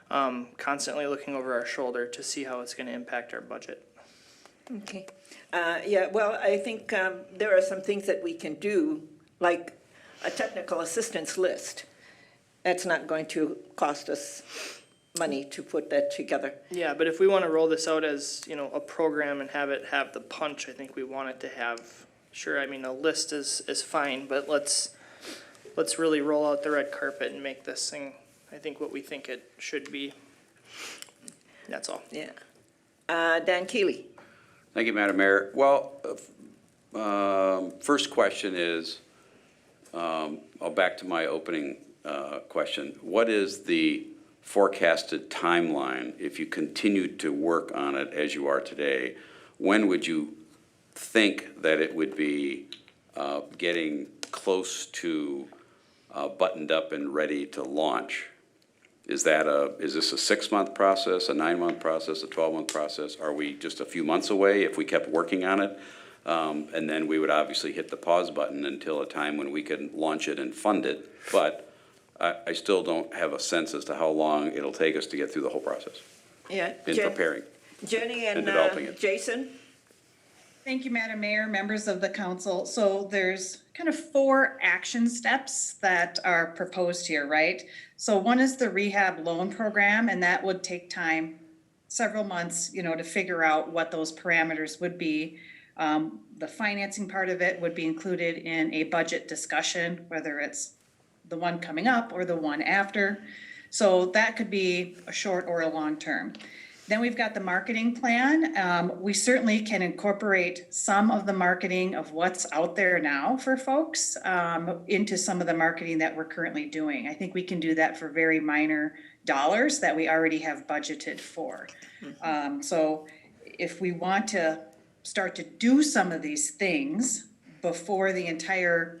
Constantly looking over our shoulder to see how it's gonna impact our budget. Okay. Yeah, well, I think there are some things that we can do, like a technical assistance list. That's not going to cost us money to put that together. Yeah, but if we wanna roll this out as, you know, a program and have it have the punch, I think we want it to have, sure, I mean, a list is fine, but let's really roll out the red carpet and make this thing, I think, what we think it should be. That's all. Yeah. Dan Keeley. Thank you, Madam Mayor. Well, first question is, I'll back to my opening question. What is the forecasted timeline if you continued to work on it as you are today? When would you think that it would be getting close to buttoned up and ready to launch? Is this a 6-month process, a 9-month process, a 12-month process? Are we just a few months away if we kept working on it? And then we would obviously hit the pause button until a time when we can launch it and fund it. But I still don't have a sense as to how long it'll take us to get through the whole process Yeah. in preparing. Jenny and developing and it. Jason? Thank you, Madam Mayor, members of the council. So there's kind of 4 action steps that are proposed here, right? So one is the rehab loan program, and that would take time, several months, you know, to figure out what those parameters would be. The financing part of it would be included in a budget discussion, whether it's the one coming up or the one after. So that could be a short or a long term. Then we've got the marketing plan. We certainly can incorporate some of the marketing of what's out there now for folks into some of the marketing that we're currently doing. I think we can do that for very minor dollars that we already have budgeted for. So if we want to start to do some of these things before the entire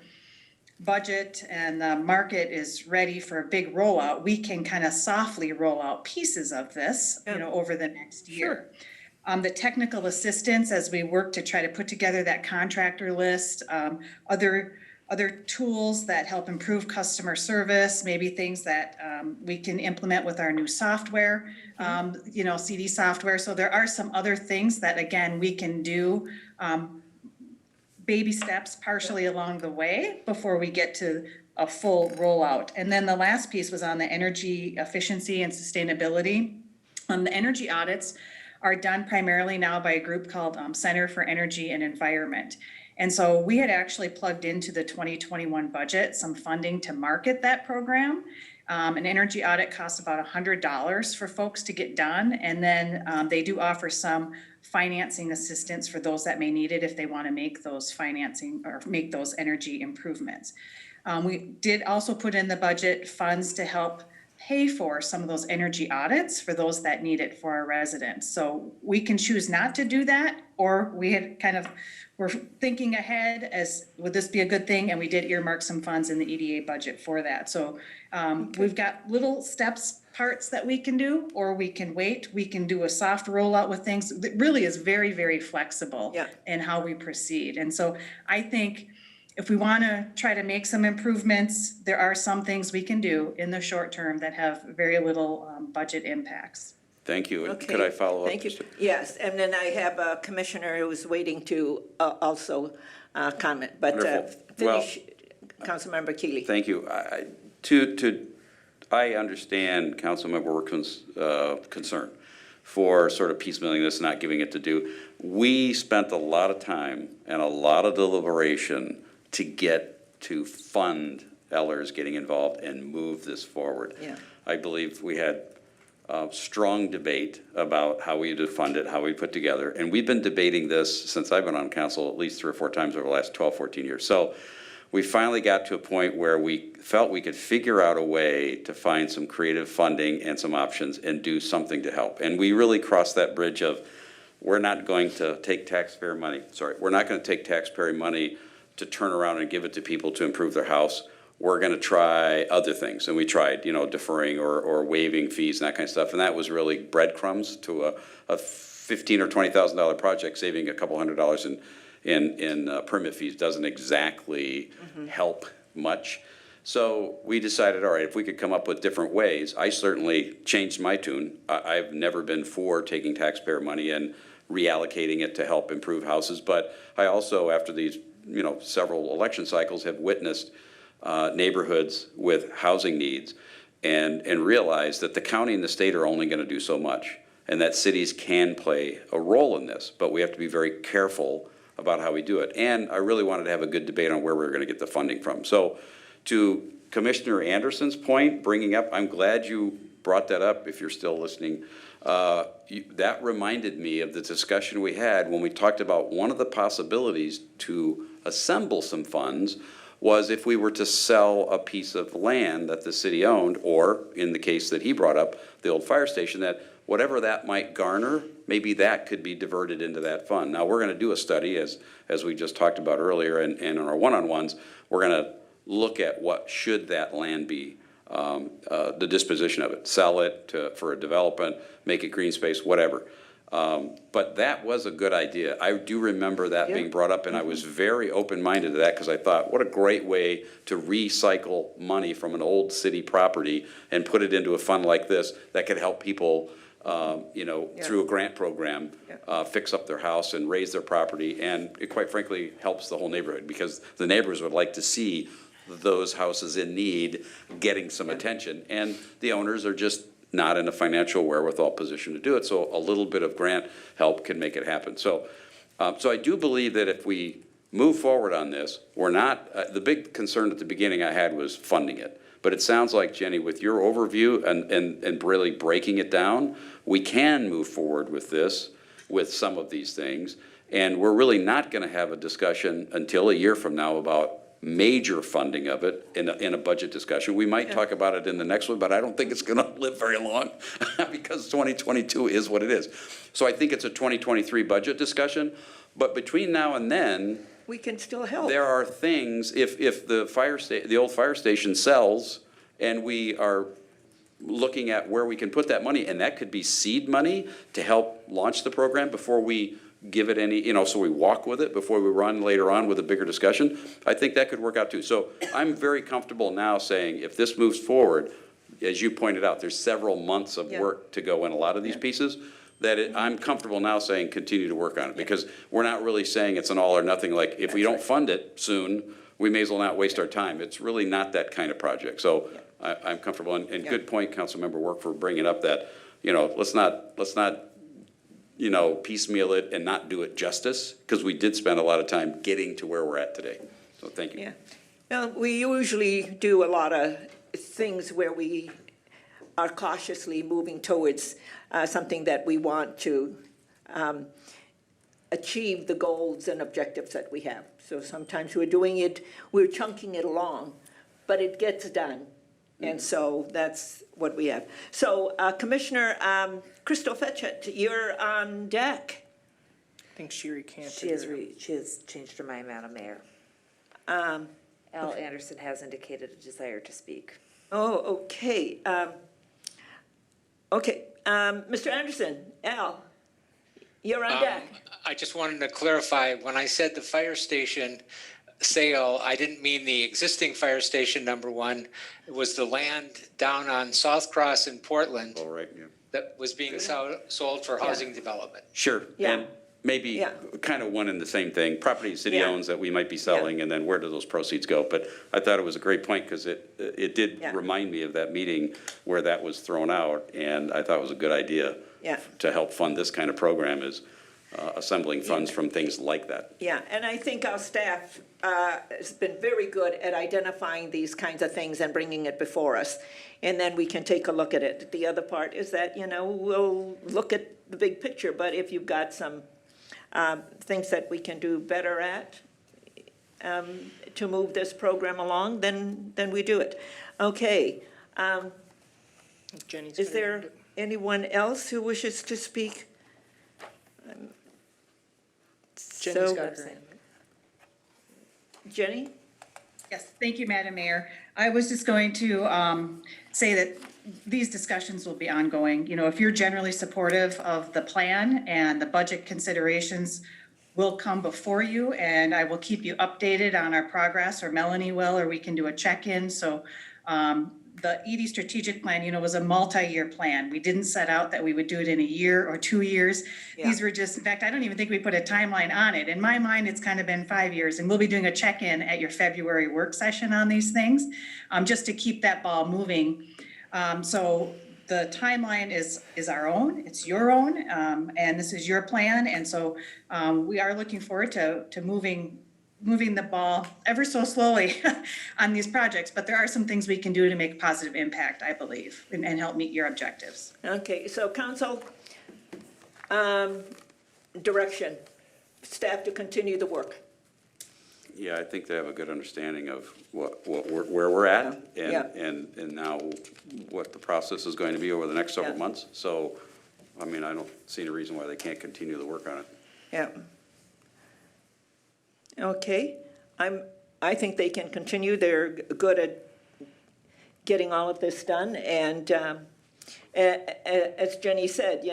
budget and the market is ready for a big rollout, we can kind of softly roll out pieces of this, you know, over the next year. The technical assistance, as we work to try to put together that contractor list, other tools that help improve customer service, maybe things that we can implement with our new software, you know, CD software. So there are some other things that, again, we can do baby steps partially along the way before we get to a full rollout. And then the last piece was on the energy efficiency and sustainability. The energy audits are done primarily now by a group called Center for Energy and Environment. And so we had actually plugged into the 2021 budget some funding to market that program. An energy audit costs about $100 for folks to get done. And then they do offer some financing assistance for those that may need it if they want to make those financing or make those energy improvements. We did also put in the budget funds to help pay for some of those energy audits for those that need it for our residents. So we can choose not to do that, or we had we're thinking ahead as, would this be a good thing? And we did earmark some funds in the EDA budget for that. So we've got little steps, parts that we can do, or we can wait. We can do a soft rollout with things. It really is very, very flexible in how we proceed. And so I think if we want to try to make some improvements, there are some things we can do in the short term that have very little budget impacts. Thank you. And Okay, could I follow up? thank you. Yes, and then I have a commissioner who's waiting to also comment, but Wonderful. finish, Councilmember Keeley. Thank you. I understand Councilmember Workman's concern. for sort of piecemealing this, not giving it to do. We spent a lot of time and a lot of deliberation to get to fund Ellers getting involved and move this forward. Yeah. I believe we had strong debate about how we to fund it, how we put together. And we've been debating this since I've been on council at least 3 or 4 times over the last 12, 14 years. So we finally got to a point where we felt we could figure out a way to find some creative funding and some options and do something to help. And we really crossed that bridge of, we're not going to take taxpayer money, we're not going to take taxpayer money to turn around and give it to people to improve their house. We're going to try other things. And we tried, deferring or waiving fees and that kind of stuff. And that was really breadcrumbs to a $15,000 or $20,000 project. Saving a couple $100 in permit fees doesn't exactly help much. So we decided, all right, if we could come up with different ways. I certainly changed my tune. I've never been for taking taxpayer money and reallocating it to help improve houses. But I also, after these, several election cycles, have witnessed neighborhoods with housing needs and realize that the county and the state are only going to do so much, and that cities can play a role in this, but we have to be very careful about how we do it. And I really wanted to have a good debate on where we were going to get the funding from. So to Commissioner Anderson's point, bringing up, I'm glad you brought that up if you're still listening. That reminded me of the discussion we had when we talked about one of the possibilities to assemble some funds was if we were to sell a piece of land that the city owned, or in the case that he brought up, the old fire station, that whatever that might garner, maybe that could be diverted into that fund. Now, we're gonna do a study, as we just talked about earlier, and in our one-on-ones, we're gonna look at what should that land be, the disposition of it, sell it for a development, make it green space, whatever. But that was a good idea. I do remember that being brought up, and I was very open-minded to that because I thought, what a great way to recycle money from an old city property and put it into a fund like this that could help people, through a grant program, fix up their house and raise their property. And it quite frankly helps the whole neighborhood because the neighbors would like to see those houses in need getting some attention. And the owners are just not in a financial wherewithal position to do it. So a little bit of grant help can make it happen. So I do believe that if we move forward on this, we're not, the big concern at the beginning I had was funding it. But it sounds like, Jenny, with your overview and really breaking it down, we can move forward with this, with some of these things. And we're really not gonna have a discussion until a year from now about major funding of it in a budget discussion. We might talk about it in the next one, but I don't think it's gonna live very long because 2022 is what it is. So I think it's a 2023 budget discussion, but between now and then, We can still help. there are things, if the old fire station sells and we are looking at where we can put that money, and that could be seed money to help launch the program before we give it any, so we walk with it before we run later on with a bigger discussion. I think that could work out too. So I'm very comfortable now saying if this moves forward, as you pointed out, there's several months of work to go in a lot of these pieces, that I'm comfortable now saying continue to work on it because we're not really saying it's an all or nothing, like if we don't fund it soon, we may as well not waste our time. It's really not that kind of project. So I'm comfortable, and good point, Councilmember Work, for bringing up that, let's not piecemeal it and not do it justice, because we did spend a lot of time getting to where we're at today. So thank you. Yeah. Well, we usually do a lot of things where we are cautiously moving towards something that we want to achieve the goals and objectives that we have. So sometimes we're chunking it along, but it gets done. And so that's what we have. So Commissioner Crystal Fetchett, you're on deck. I think she recanted. She has changed her mind, Madam Mayor. Al Anderson has indicated a desire to speak. Oh, okay. Mr. Anderson, Al, you're on deck. I just wanted to clarify, when I said the fire station sale, I didn't mean the existing fire station, number one. It was the land down on South Cross in Portland All right, yeah. that was being sold for housing development. Sure. Yeah. And maybe Yeah. kind of one and the same thing. Property the city Yeah. owns that we might be selling, and then where do those proceeds go? But I thought it was a great point, because it did Yeah. remind me of that meeting where that was thrown out, and I thought it was a good idea Yeah. to help fund this kind of program, is assembling funds from things like that. Yeah, and I think our staff has been very good at identifying these kinds of things and bringing it before us. And then we can take a look at it. The other part is that, we'll look at the big picture, but if you've got some things that we can do better at to move this program along, then we do it. Okay, Jenny's is got her there hand up. anyone else who wishes to speak? Jenny's So- got her hand up. Jenny? Yes, thank you, Madam Mayor. I was just going to say that these discussions will be ongoing. If you're generally supportive of the plan and the budget considerations will come before you, and I will keep you updated on our progress, or Melanie will, or we can do a check-in. So the ED strategic plan, was a multi-year plan. We didn't set out that we would do it in a year or 2 years. These were just, in fact, I don't even think we put a timeline on it. In my mind, it's kind of been 5 years, and we'll be doing a check-in at your February work session on these things, just to keep that ball moving. So the timeline is our own, it's your own, and this is your plan. And so we are looking forward to moving the ball ever so slowly on these projects, but there are some things we can do to make a positive impact, I believe, and help meet your objectives. Okay, so council, direction, staff to continue the work. Yeah, I think they have a good understanding of where we're at, Yeah. and now what the process is going to be over the next several Yeah. months. So, I mean, I don't see any reason why they can't continue the work on it. Yeah. Okay, I think they can continue. They're good at getting all of this done. And as Jenny said,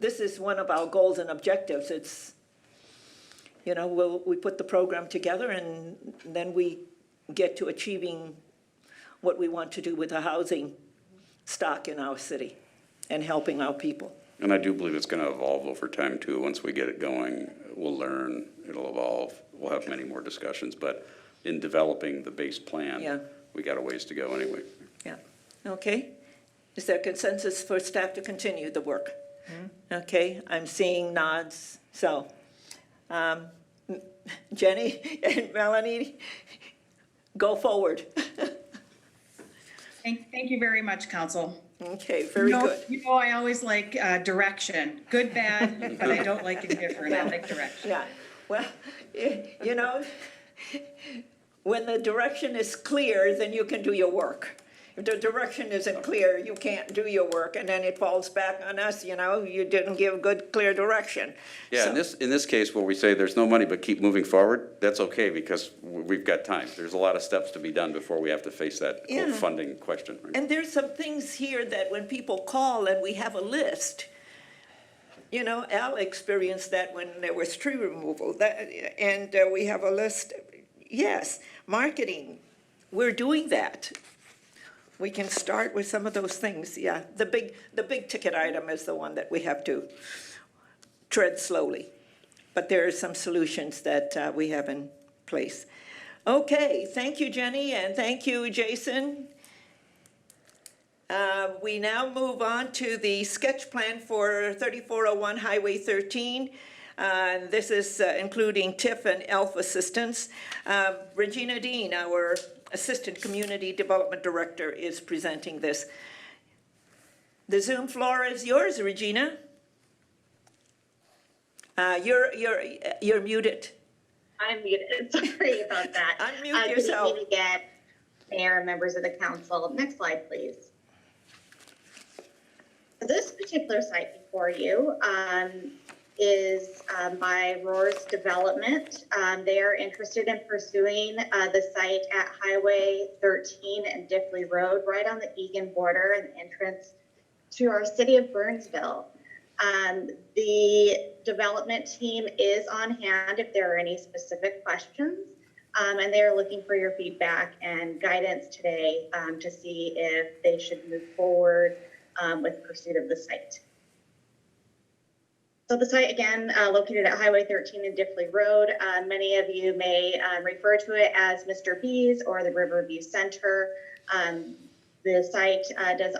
this is one of our goals and objectives. It's, we put the program together, and then we get to achieving what we want to do with the housing stock in our city and helping our people. And I do believe it's going to evolve over time too. Once we get it going, we'll learn, it'll evolve. We'll have many more discussions, but in developing the base plan, Yeah. we got a ways to go anyway. Yeah, okay. Is there consensus for staff to continue the work? Okay, I'm seeing nods. So, Jenny and Melanie, go forward. Thank you very much, Council. Okay, very good. I always like direction, good, bad, but I don't like indifferent. I like direction. Yeah, well, when the direction is clear, then you can do your work. If the direction isn't clear, you can't do your work, and then it falls back on us, you didn't give good, clear direction. Yeah, So- in this case where we say there's no money but keep moving forward, that's okay because we've got time. There's a lot of steps to be done before we have to face that quote, Yeah. funding question. Right? And there's some things here that when people call and we have a list, Al experienced that when there was tree removal, and we have a list. Yes, marketing, we're doing that. We can start with some of those things, yeah. The big ticket item is the one that we have to tread slowly. But there are some solutions that we have in place. Okay, thank you, Jenny, and thank you, Jason. We now move on to the sketch plan for 3401 Highway 13. This is including TIF and ELF assistance. Regina Dean, our Assistant Community Development Director, is presenting this. The Zoom floor is yours, Regina. You're muted. I'm muted, sorry about that. Unmute yourself. Good evening again, Mayor and members of the council. Next slide, please. This particular site before you is by Roars Development. They are interested in pursuing the site at Highway 13 and Diffley Road, right on the Egan border and entrance to our city of Burnsville. The development team is on hand if there are any specific questions, and they're looking for your feedback and guidance today to see if they should move forward with pursuit of the site. So the site, again, located at Highway 13 and Diffley Road. Many of you may refer to it as Mr. B's or the Riverview Center. The site does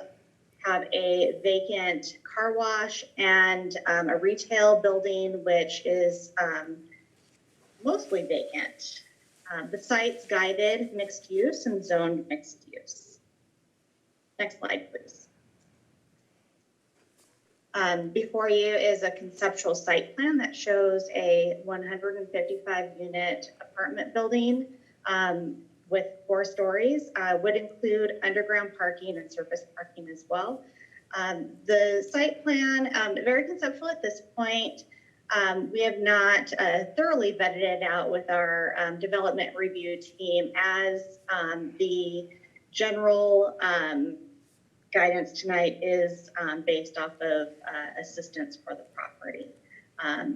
have a vacant car wash and a retail building, which is mostly vacant. The site's guided mixed use and zoned mixed use. Next slide, please. Before you is a conceptual site plan that shows a 155 unit apartment building with 4 stories, would include underground parking and surface parking as well. The site plan, very conceptual at this point. We have not thoroughly vetted it out with our development review team, as the general guidance tonight is based off of assistance for the property.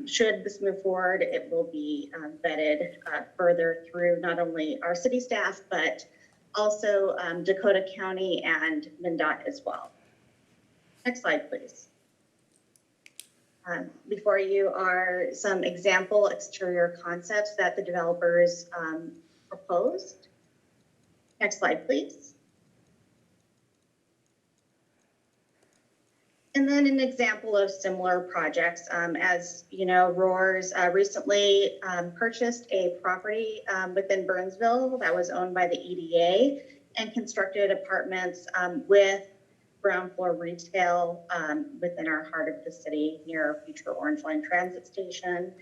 Should this move forward, it will be vetted further through not only our city staff, but also Dakota County and MnDOT as well. Next slide, please. Before you are some example exterior concepts that the developers proposed. Next slide, please. And then an example of similar projects. As you know, Roars recently purchased a property within Burnsville that was owned by the EDA and constructed apartments with ground floor retail within our heart of the city near our future Orange Line transit station.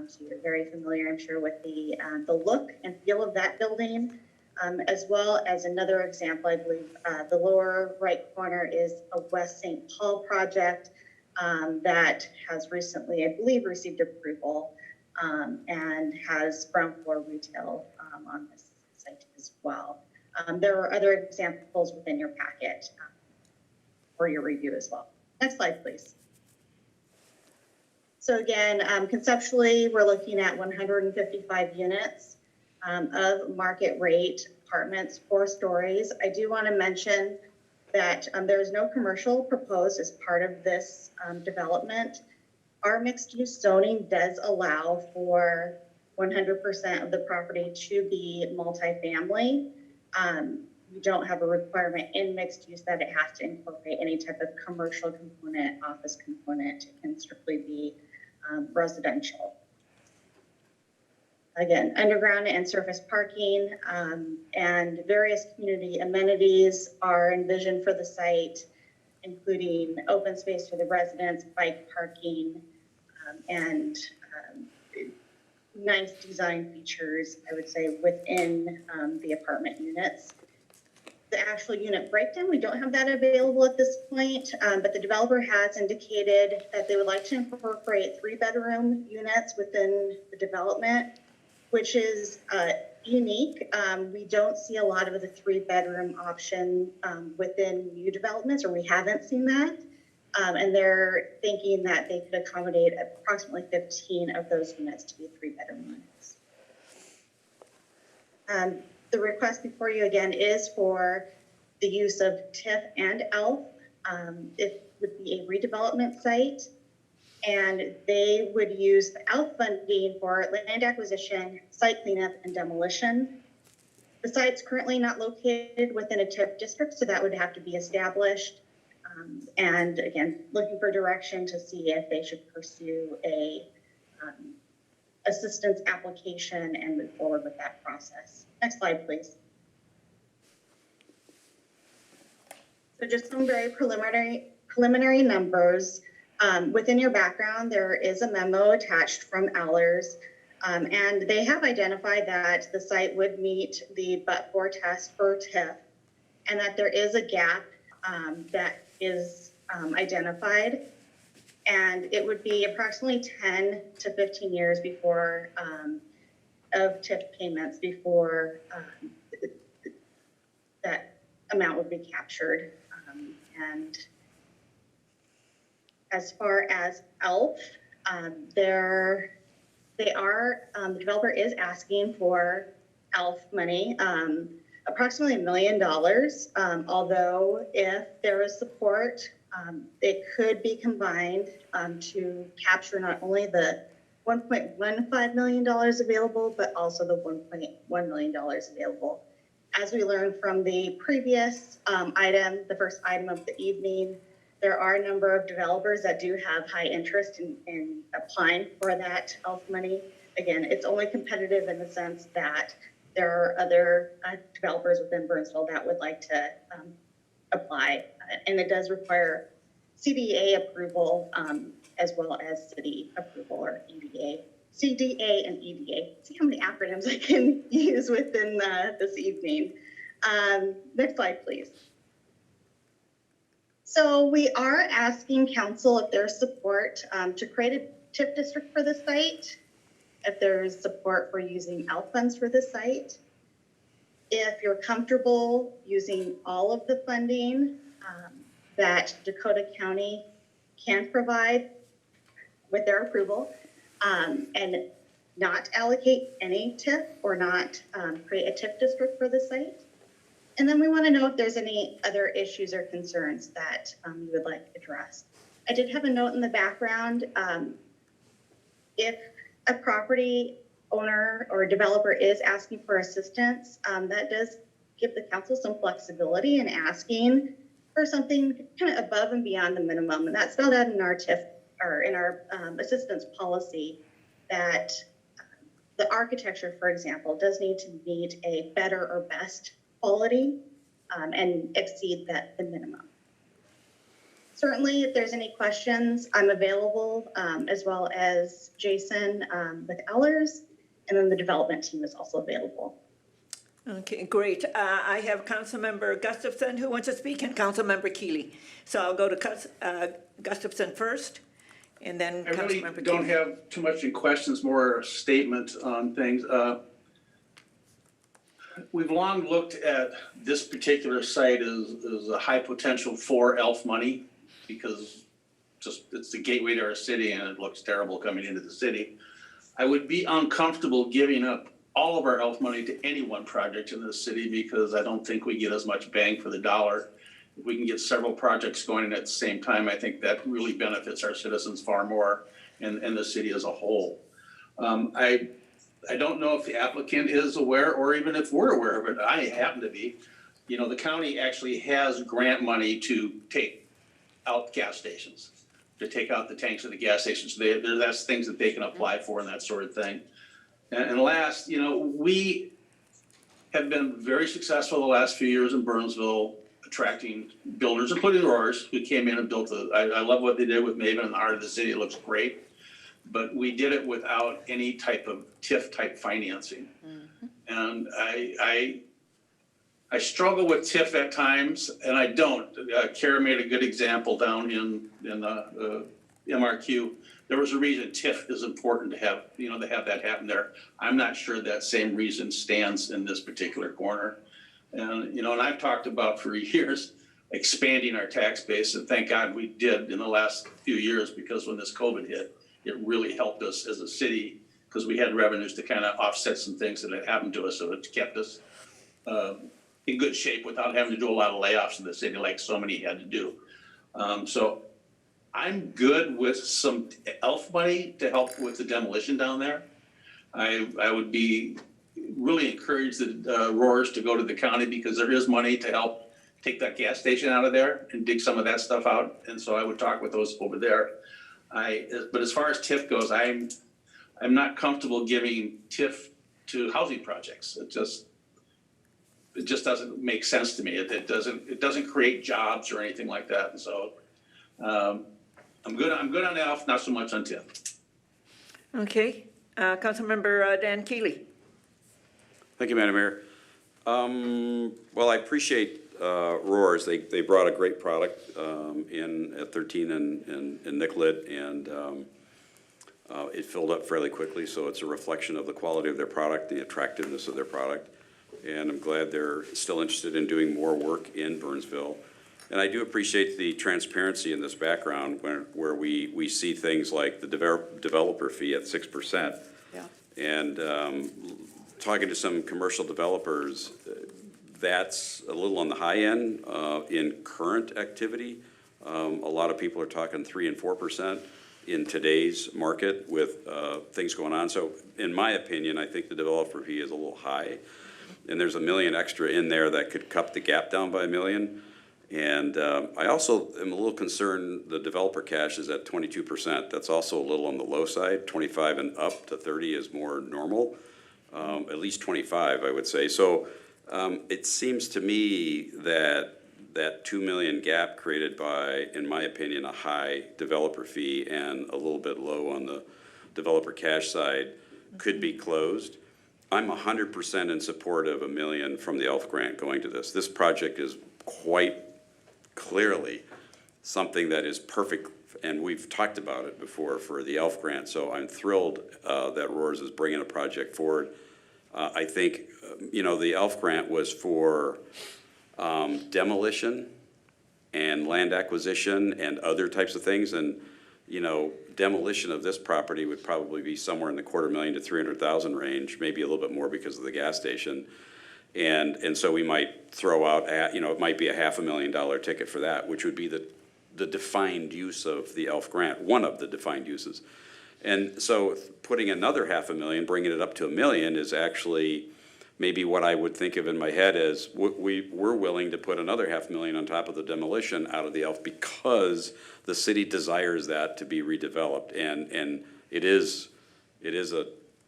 So you're very familiar, I'm sure, with the look and feel of that building. As well as another example, I believe the lower right corner is a West St. Paul project that has recently, I believe, received approval and has ground floor retail on this site as well. There are other examples within your packet for your review as well. Next slide, please. So again, conceptually, we're looking at 155 units of market rate apartments, 4 stories. I do want to mention that there is no commercial proposed as part of this development. Our mixed use zoning does allow for 100% of the property to be multifamily. We don't have a requirement in mixed use that it has to incorporate any type of commercial component, office component. It can strictly be residential. Again, underground and surface parking and various community amenities are envisioned for the site, including open space for the residents, bike parking, and nice design features, I would say, within the apartment units. The actual unit breakdown, we don't have that available at this point, but the developer has indicated that they would like to incorporate 3-bedroom units within the development, which is unique. We don't see a lot of the 3-bedroom option within new developments, or we haven't seen that. And they're thinking that they could accommodate approximately 15 of those units to be 3-bedroom units. The request before you again is for the use of TIF and ELF. It would be a redevelopment site, and they would use the ELF funding for land acquisition, site cleanup, and demolition. The site's currently not located within a TIF district, so that would have to be established. And again, looking for direction to see if they should pursue a assistance application and move forward with that process. Next slide, please. So just some very preliminary numbers. Within your background, there is a memo attached from Allers, and they have identified that the site would meet the but-for test for TIF, and that there is a gap that is identified, and it would be approximately 10 to 15 years before of TIF payments before that amount would be captured. And as far as ELF, the developer is asking for ELF money, approximately $1 million. Although if there is support It could be combined to capture not only the $1.15 million available, but also the $1.1 million available. As we learned from the previous item, the first item of the evening, there are a number of developers that do have high interest in applying for that ELF money. Again, it's only competitive in the sense that there are other developers within Burnsville that would like to apply. And it does require CDA approval as well as city approval, or EDA. CDA and EDA. See how many acronyms I can use within this evening. Next slide, please. So we are asking council if there's support to create a TIF district for the site, if there's support for using ELF funds for the site, if you're comfortable using all of the funding that Dakota County can provide with their approval, and not allocate any TIF or not create a TIF district for the site. And then we want to know if there's any other issues or concerns that you would like addressed. I did have a note in the background. If a property owner or developer is asking for assistance, that does give the council some flexibility in asking for something kind of above and beyond the minimum. And that's spelled out in our TIF or in our assistance policy, that the architecture, for example, does need to meet a better or best quality and exceed the minimum. Certainly, if there's any questions, I'm available, as well as Jason with Ellers, and then the development team is also available. Okay, great. I have Councilmember Gustafson who wants to speak, and Councilmember Keeley. So I'll go to Gustafson first, and then I really Councilmember Keeley. don't have too much in questions, more a statement on things. We've long looked at this particular site as a high potential for ELF money, because just it's the gateway to our city and it looks terrible coming into the city. I would be uncomfortable giving up all of our ELF money to any one project in this city, because I don't think we get as much bang for the dollar. If we can get several projects going in at the same time, I think that really benefits our citizens far more and the city as a whole. I don't know if the applicant is aware, or even if we're aware of it. I happen to be. You know, the county actually has grant money to take out gas stations, to take out the tanks of the gas stations. That's things that they can apply for and that sort of thing. And last, you know, we have been very successful the last few years in Burnsville, attracting builders, including ours, who came in and built I love what they did with Maven in the heart of the city. It looks great. But we did it without any type of TIF type financing. And I struggle with TIF at times, and I don't. Kara made a good example down in the MRQ. There was a reason TIF is important to have, to have that happen there. I'm not sure that same reason stands in this particular corner. And, and I've talked about for years expanding our tax base, and thank God we did in the last few years, because when this COVID hit, it really helped us as a city, because we had revenues to kind of offset some things that had happened to us. So it kept us in good shape without having to do a lot of layoffs in the city like so many had to do. So I'm good with some ELF money to help with the demolition down there. I would be really encourage the Roars to go to the county, because there is money to help take that gas station out of there and dig some of that stuff out. And so I would talk with those over there. But as far as TIF goes, I'm not comfortable giving TIF to housing projects. It just doesn't make sense to me. It doesn't create jobs or anything like that. And so I'm good on ELF, not so much on TIF. Okay, Councilmember Dan Keeley. Thank you, Madam Mayor. Well, I appreciate Roars. They brought a great product in at 13 and Nicollet, and it filled up fairly quickly, so it's a reflection of the quality of their product, the attractiveness of their product, and I'm glad they're still interested in doing more work in Burnsville. And I do appreciate the transparency in this background where we see things like the developer fee at 6%. Yeah. And talking to some commercial developers, that's a little on the high end in current activity. A lot of people are talking 3 and 4% in today's market with things going on. So in my opinion, I think the developer fee is a little high. And there's $1 million extra in there that could cut the gap down by $1 million. And I also am a little concerned the developer cash is at 22%. That's also a little on the low side. 25 and up to 30 is more normal. At least 25, I would say. So it seems to me that that 2 million gap created by, in my opinion, a high developer fee and a little bit low on the developer cash side could be closed. I'm 100% in support of $1 million from the ELF grant going to this. This project is quite clearly something that is perfect, and we've talked about it before for the ELF grant, so I'm thrilled that Roars is bringing a project forward. I think, the ELF grant was for demolition and land acquisition and other types of things, and, demolition of this property would probably be somewhere in the $250,000 to $300,000 range, maybe a little bit more because of the gas station. And so we might throw out, it might be a $500,000 ticket for that, which would be the defined use of the ELF grant, one of the defined uses. And so putting another $500,000, bringing it up to $1 million is actually maybe what I would think of in my head as we're willing to put another $500,000 on top of the demolition out of the ELF because the city desires that to be redeveloped. And it is a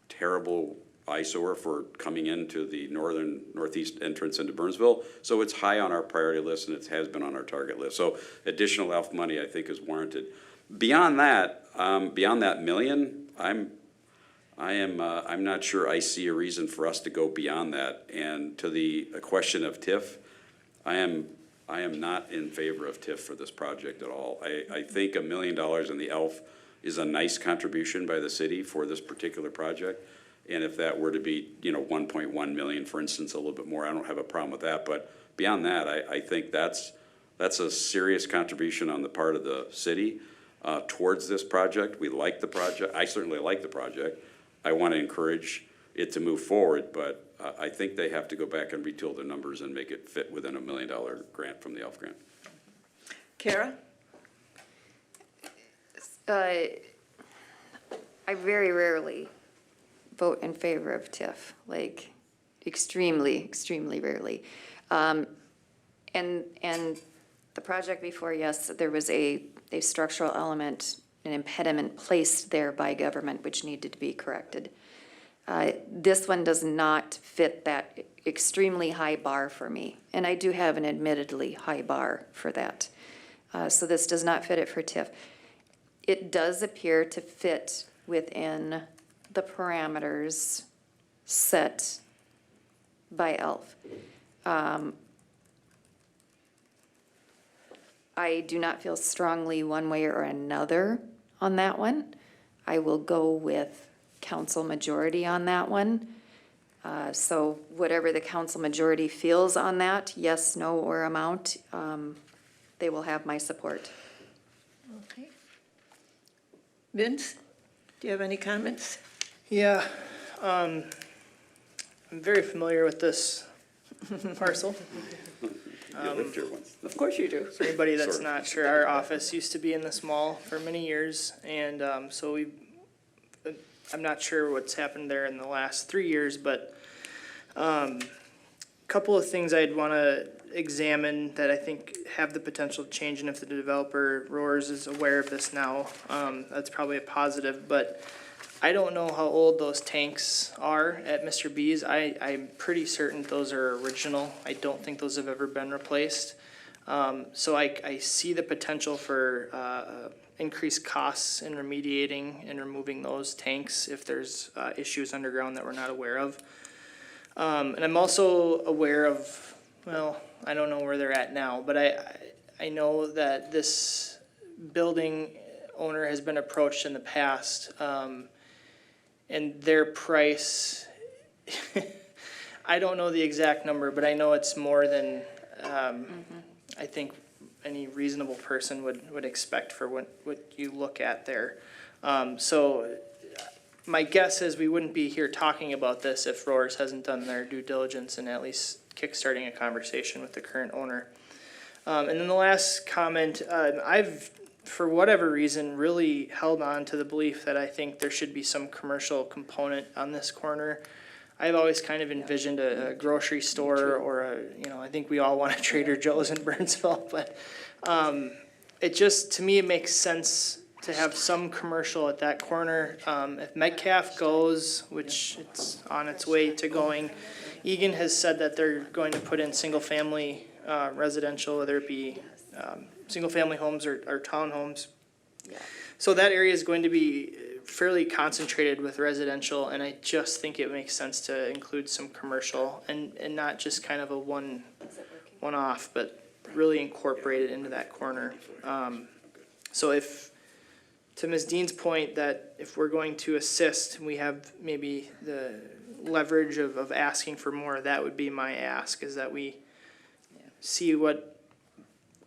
terrible eyesore for coming into the northeast entrance into Burnsville. So it's high on our priority list, and it has been on our target list. So additional ELF money, I think, is warranted. Beyond that $1 million, I'm not sure I see a reason for us to go beyond that. And to the question of TIF, I am not in favor of TIF for this project at all. I think $1 million in the ELF is a nice contribution by the city for this particular project. And if that were to be, 1.1 million, for instance, a little bit more, I don't have a problem with that. But beyond that, I think that's a serious contribution on the part of the city towards this project. We like the project. I certainly like the project. I want to encourage it to move forward, but I think they have to go back and retool their numbers and make it fit within $1 million grant from the ELF grant. Kara? I very rarely vote in favor of TIF, like extremely, extremely rarely. And the project before, yes, there was a structural element, an impediment placed there by government which needed to be corrected. This one does not fit that extremely high bar for me, and I do have an admittedly high bar for that. So this does not fit it for TIF. It does appear to fit within the parameters set by ELF. I do not feel strongly one way or another on that one. I will go with council majority on that one. So whatever the council majority feels on that, yes, no, or amount, they will have my support. Okay. Vince, do you have any comments? Yeah, I'm very familiar with this parcel. You lived here once. Of course you do. For anybody that's Sort of. not sure, our office used to be in this mall for many years, and so I'm not sure what's happened there in the last 3 years, but a couple of things I'd want to examine that I think have the potential to change, and if the developer Roars is aware of this now, that's probably a positive, but I don't know how old those tanks are at Mr. B's. I'm pretty certain those are original. I don't think those have ever been replaced. So I see the potential for increased costs in remediating and removing those tanks if there's issues underground that we're not aware of. And I'm also aware of, well, I don't know where they're at now, but I know that this building owner has been approached in the past, and their price, I don't know the exact number, but I know it's more than I think any reasonable person would expect for what you look at there. So my guess is we wouldn't be here talking about this if Roars hasn't done their due diligence and at least kickstarting a conversation with the current owner. And then the last comment, I've, for whatever reason, really held on to the belief that I think there should be some commercial component on this corner. I've always kind of envisioned a grocery store or I think we all want a Trader Joe's in Burnsville, but it just, to me, it makes sense to have some commercial at that corner. If Metcalf goes, which it's on its way to going, Egan has said that they're going to put in single-family residential, whether it be single-family homes or townhomes. So that area is going to be fairly concentrated with residential, and I just think it makes sense to include some commercial and not just kind of a one-off, but really incorporate it into that corner. So if, to Ms. Dean's point, that if we're going to assist, we have maybe the leverage of asking for more, that would be my ask, is that we see what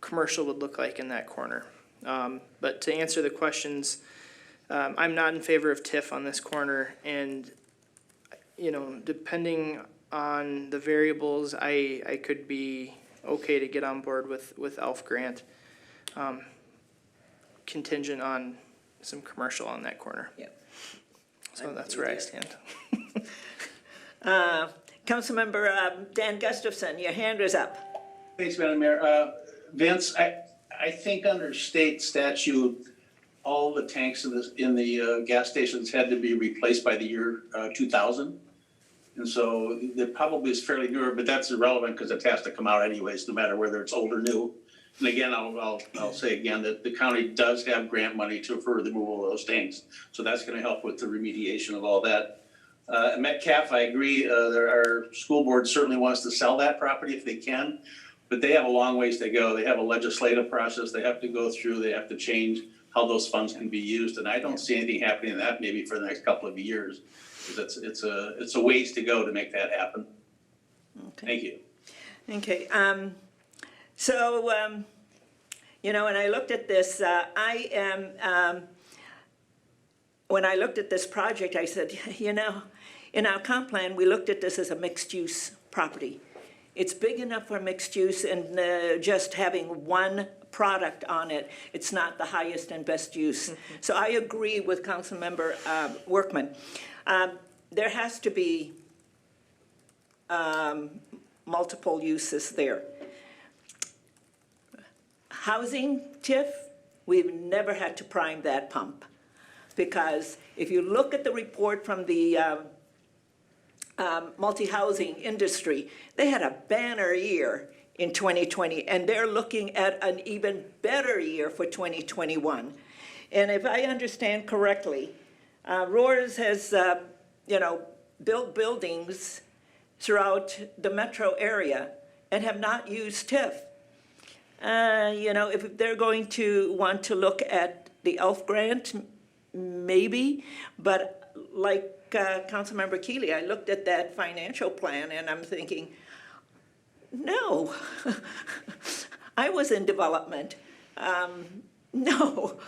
commercial would look like in that corner. But to answer the questions, I'm not in favor of TIF on this corner, and, depending on the variables, I could be okay to get on board with ELF grant, contingent on some commercial on that corner. Yep. So that's where I stand. Councilmember Dan Gustafson, your hand is up. Thanks, Madam Mayor. Vince, I think under state statute, all the tanks in the gas stations had to be replaced by the year 2000. And so that probably is fairly newer, but that's irrelevant because it has to come out anyways, no matter whether it's old or new. And again, I'll say again that the county does have grant money to for the removal of those tanks. So that's going to help with the remediation of all that. Metcalf, I agree, our school board certainly wants to sell that property if they can, but they have a long ways to go. They have a legislative process they have to go through. They have to change how those funds can be used. And I don't see anything happening in that maybe for the next couple of years. Because it's a ways to go to make that happen. Okay. Thank you. Okay, when I looked at this, when I looked at this project, I said, in our comp plan, we looked at this as a mixed-use property. It's big enough for mixed use, and just having one product on it, it's not the highest and best use. So I agree with Councilmember Workman. There has to be multiple uses there. Housing TIF, we've never had to prime that pump, because if you look at the report from the multi-housing industry, they had a banner year in 2020, and they're looking at an even better year for 2021. And if I understand correctly, Roars has, built buildings throughout the metro area and have not used TIF. If they're going to want to look at the ELF grant, maybe, but like Councilmember Keeley, I looked at that financial plan and I'm thinking, no, I was in development. No.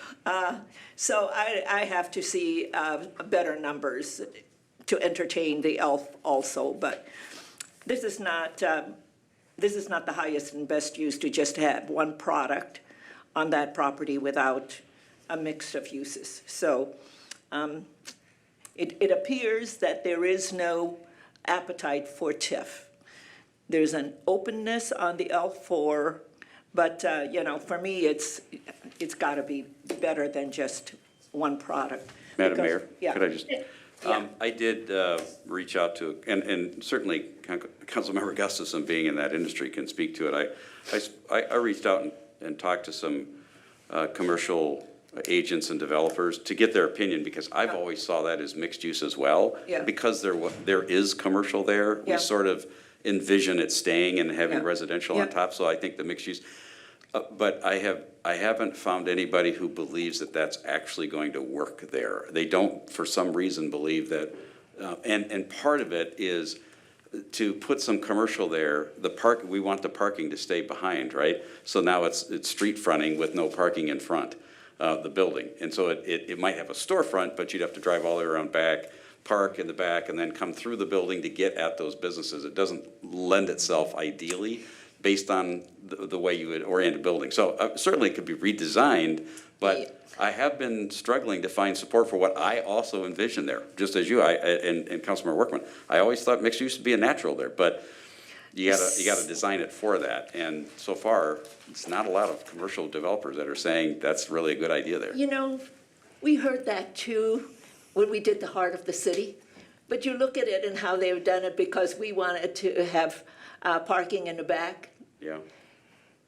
So I have to see better numbers to entertain the ELF also, but this is not the highest and best use to just have one product on that property without a mix of uses. So it appears that there is no appetite for TIF. There's an openness on the L4, but for me, it's got to be better than just one product. Madam Because- Mayor, yeah. could I just, Yeah. I did reach out to, and certainly Councilmember Gustafson being in that industry can speak to it. I reached out and talked to some commercial agents and developers to get their opinion, because I've always saw that as mixed use as well. Yeah. Because there is commercial there, Yeah. we sort of envision it staying and having Yeah. residential on Yeah. top, so I think the mixed use. But I haven't found anybody who believes that that's actually going to work there. They don't, for some reason, believe that, and part of it is to put some commercial there, we want the parking to stay behind, right? So now it's street fronting with no parking in front of the building. And so it might have a storefront, but you'd have to drive all the way around back, park in the back, and then come through the building to get at those businesses. It doesn't lend itself ideally based on the way you would orient a building. So certainly it could be redesigned, but I have been struggling to find support for what I also envision there, just as you, and Councilmember Workman. I always thought mixed use would be a natural there, but you gotta design it for that. And so far, it's not a lot of commercial developers that are saying that's really a good idea there. You know, we heard that too when we did the heart of the city. But you look at it and how they've done it because we wanted to have parking in the back. Yeah.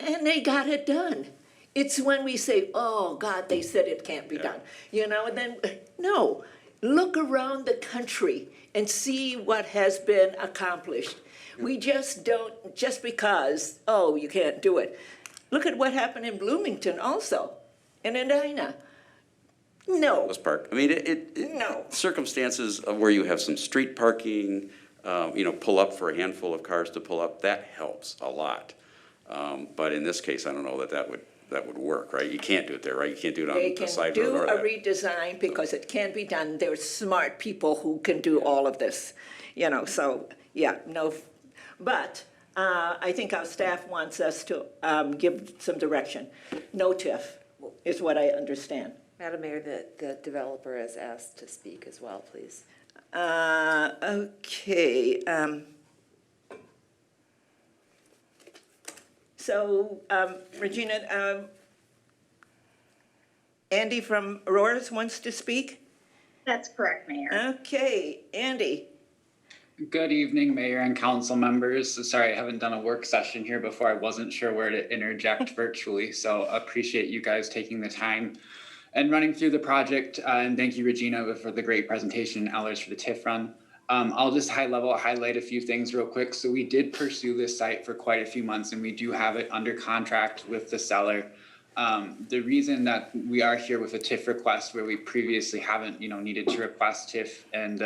And they got it done. It's when we say, oh, God, they said it can't be done. You know, and then, no, look around the country and see what has been accomplished. We just don't, just because, oh, you can't do it. Look at what happened in Bloomington also, in Edina. No. This park, I mean, No. circumstances of where you have some street parking, pull up for a handful of cars to pull up, that helps a lot. But in this case, I don't know that would work, right? You can't do it there, right? You can't do it on the side road or They can that. do a redesign because it can be done. There's smart people who can do all of this, so, yeah, no. But I think our staff wants us to give some direction. No TIF is what I understand. Madam Mayor, the developer is asked to speak as well, please. Okay. So, Regina, Andy from Aurora's wants to speak? That's correct, Mayor. Okay, Andy. Good evening, Mayor and council members. Sorry, I haven't done a work session here before. I wasn't sure where to interject virtually, so appreciate you guys taking the time and running through the project. And thank you, Regina, for the great presentation and Ellers for the TIF run. I'll just highlight a few things real quick. So we did pursue this site for quite a few months, and we do have it under contract with the seller. The reason that we are here with a TIF request where we previously haven't, needed to request TIF and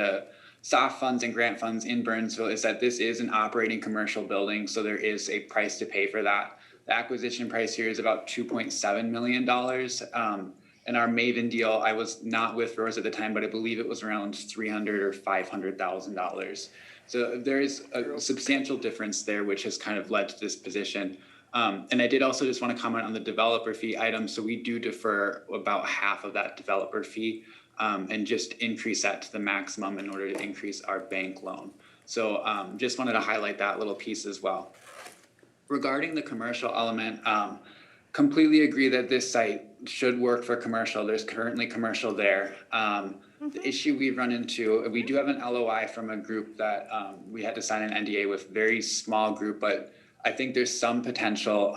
soft funds and grant funds in Burnsville is that this is an operating commercial building, so there is a price to pay for that. The acquisition price here is about $2.7 million. And our Maven deal, I was not with Rose at the time, but I believe it was around $300,000 or $500,000. So there is a substantial difference there, which has kind of led to this position. And I did also just want to comment on the developer fee item. So we do defer about half of that developer fee and just increase that to the maximum in order to increase our bank loan. So just wanted to highlight that little piece as well. Regarding the commercial element, completely agree that this site should work for commercial. There's currently commercial there. The issue we've run into, we do have an LOI from a group that we had to sign an NDA with, very small group, but I think there's some potential.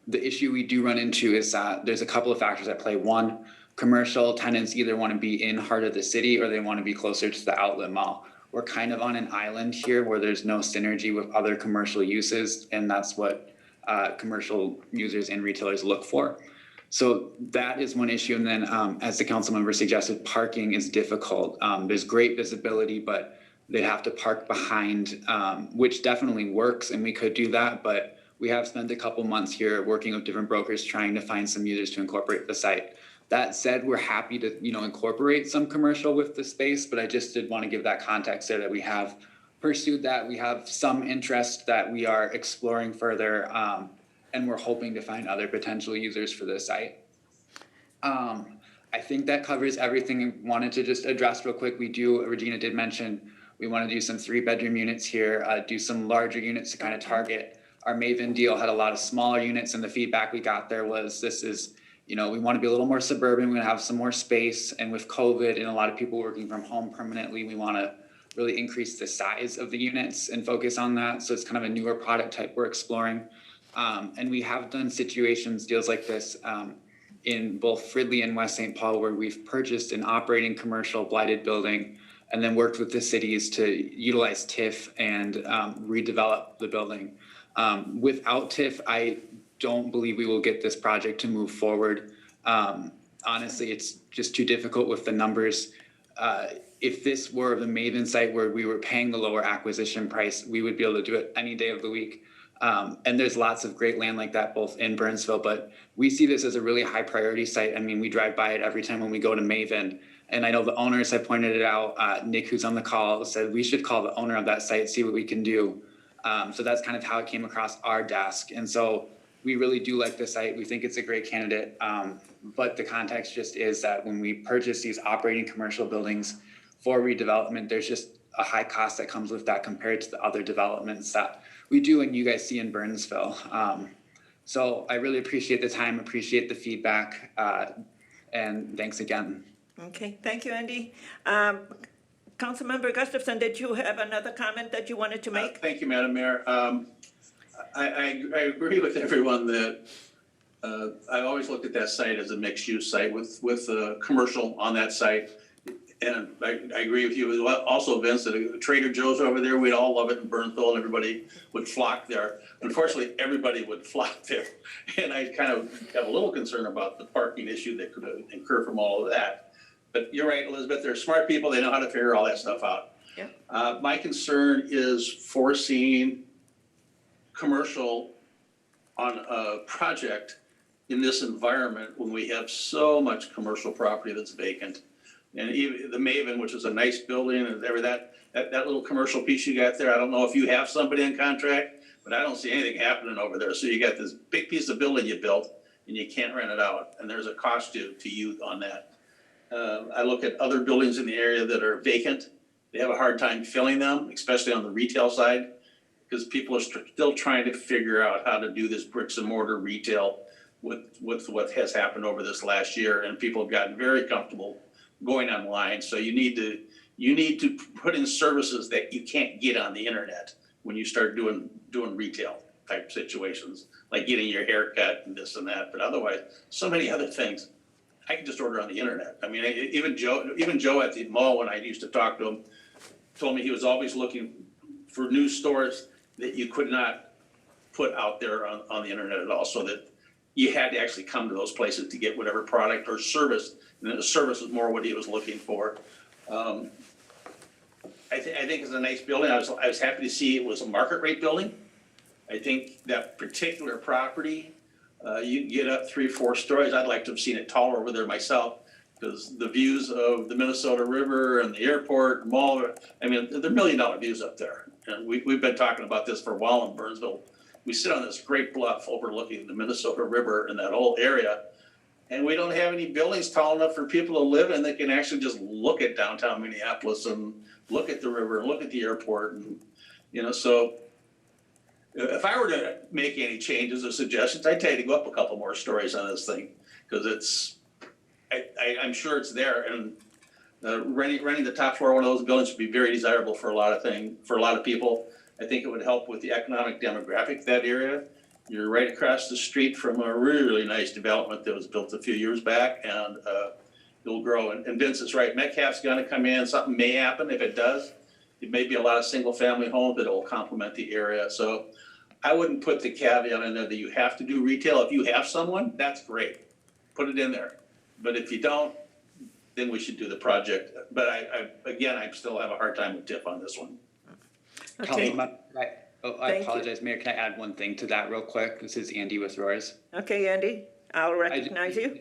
The issue we do run into is that there's a couple of factors at play. One, commercial tenants either want to be in heart of the city or they want to be closer to the outlet mall. We're kind of on an island here where there's no synergy with other commercial uses, and that's what commercial users and retailers look for. So that is one issue. And then as the council member suggested, parking is difficult. There's great visibility, but they'd have to park behind, which definitely works, and we could do that. But we have spent a couple months here working with different brokers trying to find some users to incorporate the site. That said, we're happy to incorporate some commercial with the space, but I just did want to give that context there that we have pursued that. We have some interest that we are exploring further, and we're hoping to find other potential users for the site. I think that covers everything I wanted to just address real quick. Regina did mention, we want to do some 3-bedroom units here, do some larger units to kind of target. Our Maven deal had a lot of smaller units, and the feedback we got there was we want to be a little more suburban. We want to have some more space. And with COVID and a lot of people working from home permanently, we want to really increase the size of the units and focus on that. So it's kind of a newer product type we're exploring. And we have done deals like this in both Fridley and West St. Paul, where we've purchased an operating commercial blighted building and then worked with the cities to utilize TIF and redevelop the building. Without TIF, I don't believe we will get this project to move forward. Honestly, it's just too difficult with the numbers. If this were the Maven site where we were paying the lower acquisition price, we would be able to do it any day of the week. And there's lots of great land like that, both in Burnsville, but we see this as a really high priority site. I mean, we drive by it every time when we go to Maven. And I know the owners have pointed it out. Nick, who's on the call, said we should call the owner of that site, see what we can do. So that's kind of how it came across our desk. And so we really do like the site. We think it's a great candidate. But the context just is that when we purchase these operating commercial buildings for redevelopment, there's just a high cost that comes with that compared to the other developments that we do and you guys see in Burnsville. So I really appreciate the time, appreciate the feedback, and thanks again. Okay, thank you, Andy. Councilmember Gustafson, did you have another comment that you wanted to make? Thank you, Madam Mayor. I agree with everyone that I always looked at that site as a mixed-use site with commercial on that site. And I agree with you as well. Also, Vince, that Trader Joe's over there, we'd all love it in Burnsville and everybody would flock there. Unfortunately, everybody would flock there. And I kind of have a little concern about the parking issue that could incur from all of that. But you're right, Elizabeth, they're smart people. They know how to figure all that stuff out. Yeah. My concern is foreseeing commercial on a project in this environment when we have so much commercial property that's vacant. And even the Maven, which is a nice building and that little commercial piece you got there, I don't know if you have somebody in contract, but I don't see anything happening over there. So you got this big piece of building you built and you can't rent it out. And there's a cost to you on that. I look at other buildings in the area that are vacant. They have a hard time filling them, especially on the retail side, because people are still trying to figure out how to do this bricks and mortar retail with what has happened over this last year. And people have gotten very comfortable going online. So you need to put in services that you can't get on the internet when you start doing retail type situations, like getting your hair cut and this and that. But otherwise, so many other things I can just order on the internet. I mean, even Joe at the mall, when I used to talk to him, told me he was always looking for new stores that you could not put out there on the internet at all, so that you had to actually come to those places to get whatever product or service. And then the service was more what he was looking for. I think it's a nice building. I was happy to see it was a market rate building. I think that particular property, you can get up 3 or 4 stories. I'd like to have seen it taller over there myself, because the views of the Minnesota River and the airport, mall, I mean, they're $1 million views up there. And we've been talking about this for a while in Burnsville. We sit on this great bluff overlooking the Minnesota River and that whole area. And we don't have any buildings tall enough for people to live in that can actually just look at downtown Minneapolis and look at the river and look at the airport. And, so if I were to make any changes or suggestions, I'd tell you to go up a couple more stories on this thing, because I'm sure it's there. And renting the top floor of one of those buildings would be very desirable for a lot of people. I think it would help with the economic demographic of that area. You're right across the street from a really nice development that was built a few years back, and it'll grow. And Vince is right. Metcalf's going to come in. Something may happen. If it does, it may be a lot of single-family homes that will complement the area. So I wouldn't put the caveat in there that you have to do retail. If you have someone, that's great. Put it in there. But if you don't, then we should do the project. But I still have a hard time with TIF on this one. Okay. I apologize, Mayor. Can I add one thing to that real quick? This is Andy with Roars. Okay, Andy, I'll recognize you.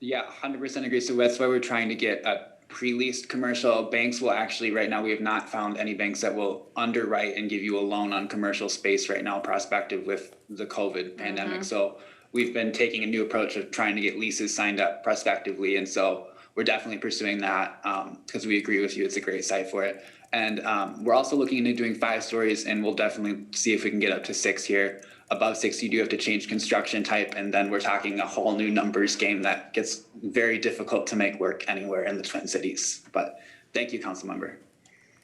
Yeah, 100% agree. So that's why we're trying to get a pre-leased commercial. Banks will actually, right now, we have not found any banks that will underwrite and give you a loan on commercial space right now, prospective with the COVID pandemic. So we've been taking a new approach of trying to get leases signed up prospectively. And so we're definitely pursuing that because we agree with you. It's a great site for it. And we're also looking into doing 5 stories, and we'll definitely see if we can get up to 6 here. Above 6, you do have to change construction type, and then we're talking a whole new numbers game that gets very difficult to make work anywhere in the Twin Cities. But thank you, Councilmember.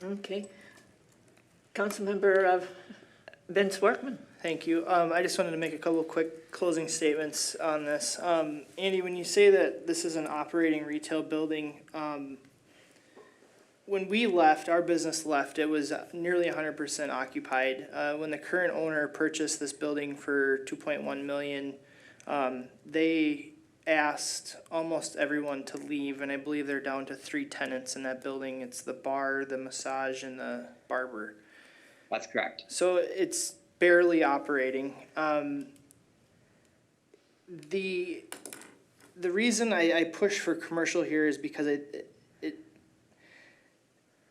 Okay. Councilmember Vince Workman. Thank you. I just wanted to make a couple of quick closing statements on this. Andy, when you say that this is an operating retail building, when we left, our business left, it was nearly 100% occupied. When the current owner purchased this building for $2.1 million, they asked almost everyone to leave, and I believe they're down to 3 tenants in that building. It's the bar, the massage, and the barber. That's correct. So it's barely operating. The reason I push for commercial here is because it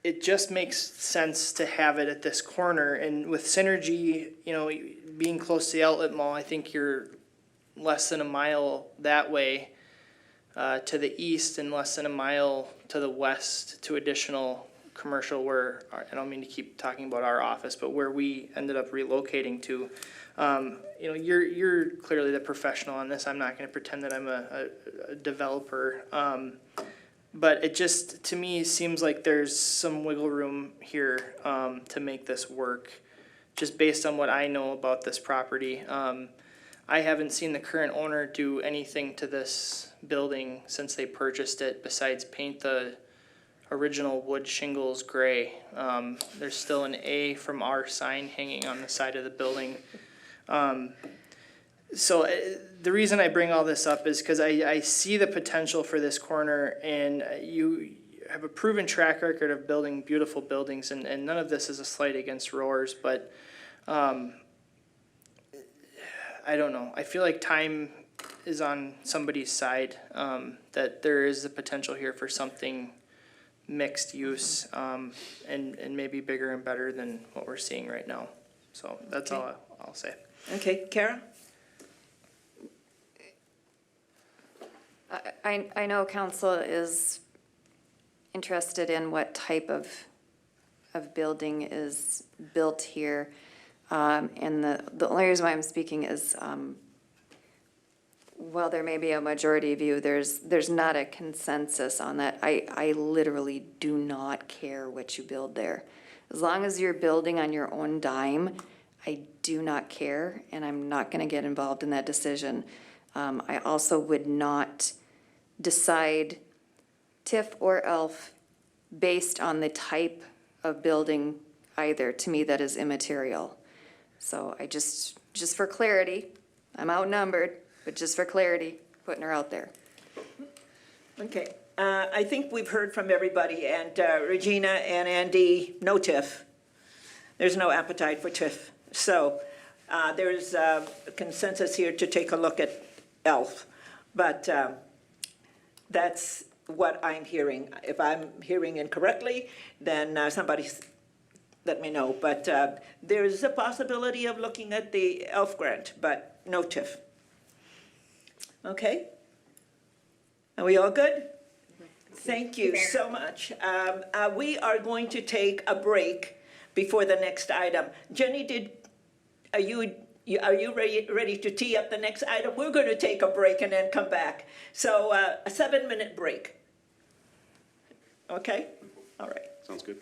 it just makes sense to have it at this corner, and with Synergy, you know, being close to the outlet mall, I think you're less than a mile that way to the east and less than a mile to the west to additional commercial where, I don't mean to keep talking about our office, but where we ended up relocating to. You know, you're clearly the professional on this. I'm not gonna pretend that I'm a developer. But it just, to me, seems like there's some wiggle room here to make this work, just based on what I know about this property. I haven't seen the current owner do anything to this building since they purchased it besides paint the original wood shingles gray. There's still an A from our sign hanging on the side of the building. So the reason I bring all this up is because I see the potential for this corner, and you have a proven track record of building beautiful buildings, and none of this is a slight against Roars, but I don't know. I feel like time is on somebody's side, that there is the potential here for something mixed use, and maybe bigger and better than what we're seeing right now. So that's all I'll say. Okay, Kara? I know council is interested in what type of building is built here. And the only reason why I'm speaking is, while there may be a majority view, there's not a consensus on that. I literally do not care what you build there. As long as you're building on your own dime, I do not care, and I'm not gonna get involved in that decision. I also would not decide TIF or ELF based on the type of building either. To me, that is immaterial. So I just for clarity, I'm outnumbered, but just for clarity, putting her out there. Okay, I think we've heard from everybody, and Regina and Andy, no TIF. There's no appetite for TIF. So there's a consensus here to take a look at ELF. But that's what I'm hearing. If I'm hearing incorrectly, then somebody let me know. But there's a possibility of looking at the ELF grant, but no TIF. Okay? Are we all good? Thank you so much. We are going to take a break before the next item. Jenny, are you ready to tee up the next item? We're going to take a break and then come back. So a 7-minute break. Okay? All right. Sounds good.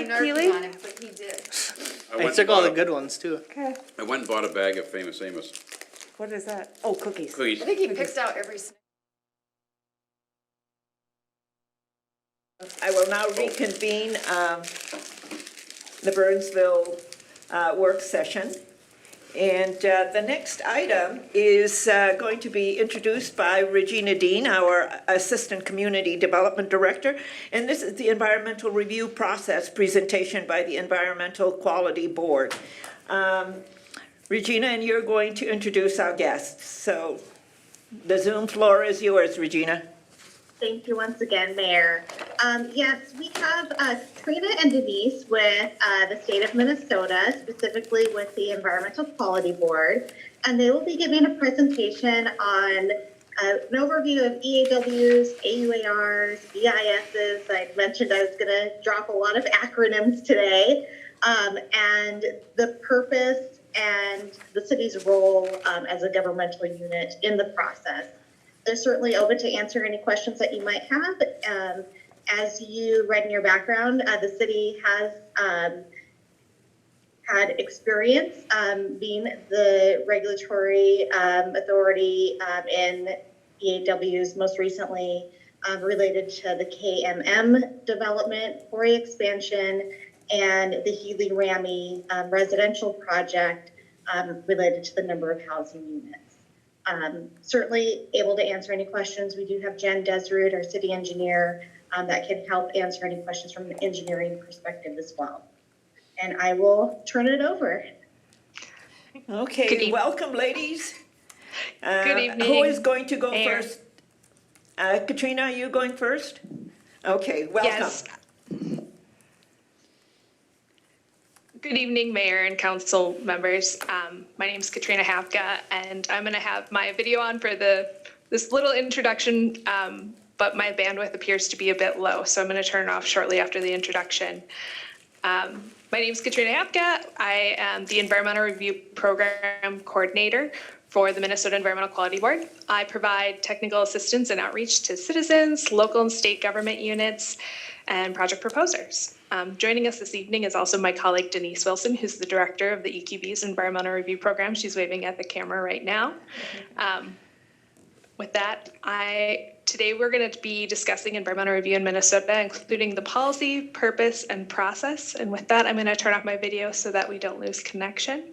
Keely? on him, but he did. I took all the good ones too. Okay. I went and bought a bag of Famous Amos What is that? Oh, cookies. cookies. I think he picked out every. I will now reconvene the Burnsville work session. And the next item is going to be introduced by Regina Dean, our Assistant Community Development Director. And this is the environmental review process presentation by the Environmental Quality Board. Regina, and you're going to introduce our guests. So the Zoom floor is yours, Regina. Thank you once again, Mayor. Yes, we have Trina and Denise with the state of Minnesota, specifically with the Environmental Quality Board, and they will be giving a presentation on an overview of EAWs, AUARs, EISs. I mentioned I was going to drop a lot of acronyms today, and the purpose and the city's role as a governmental unit in the process. They're certainly open to answer any questions that you might have. As you read in your background, the city has had experience being the regulatory authority in EAWs, most recently related to the KMM development, Quarry expansion, and the Healy-Ramey residential project related to the number of housing units. Certainly able to answer any questions. We do have Jen Desrud, our city engineer, that can help answer any questions from an engineering perspective as well. And I will turn it over. Okay, welcome, ladies. Good evening. Who is going to go Mayor. first? Katrina, are you going first? Okay, welcome. Yes. Good evening, Mayor and Council members. My name is Katrina Hapka, and I'm going to have my video on for this little introduction, but my bandwidth appears to be a bit low, so I'm going to turn it off shortly after the introduction. My name is Katrina Hapka. I am the Environmental Review Program Coordinator for the Minnesota Environmental Quality Board. I provide technical assistance and outreach to citizens, local and state government units, and project proposers. Joining us this evening is also my colleague Denise Wilson, who's the director of the EQB's Environmental Review Program. She's waving at the camera right now. With that, today we're going to be discussing environmental review in Minnesota, including the policy, purpose, and process. And with that, I'm going to turn off my video so that we don't lose connection.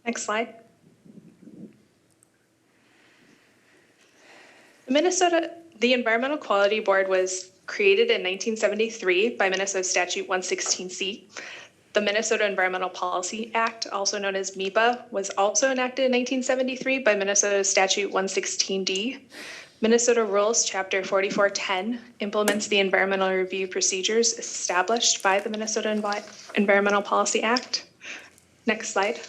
Next slide. The Environmental Quality Board was created in 1973 by Minnesota Statute 116C. The Minnesota Environmental Policy Act, also known as MEPA, was also enacted in 1973 by Minnesota Statute 116D. Minnesota Rules Chapter 4410 implements the environmental review procedures established by the Minnesota Environmental Policy Act. Next slide.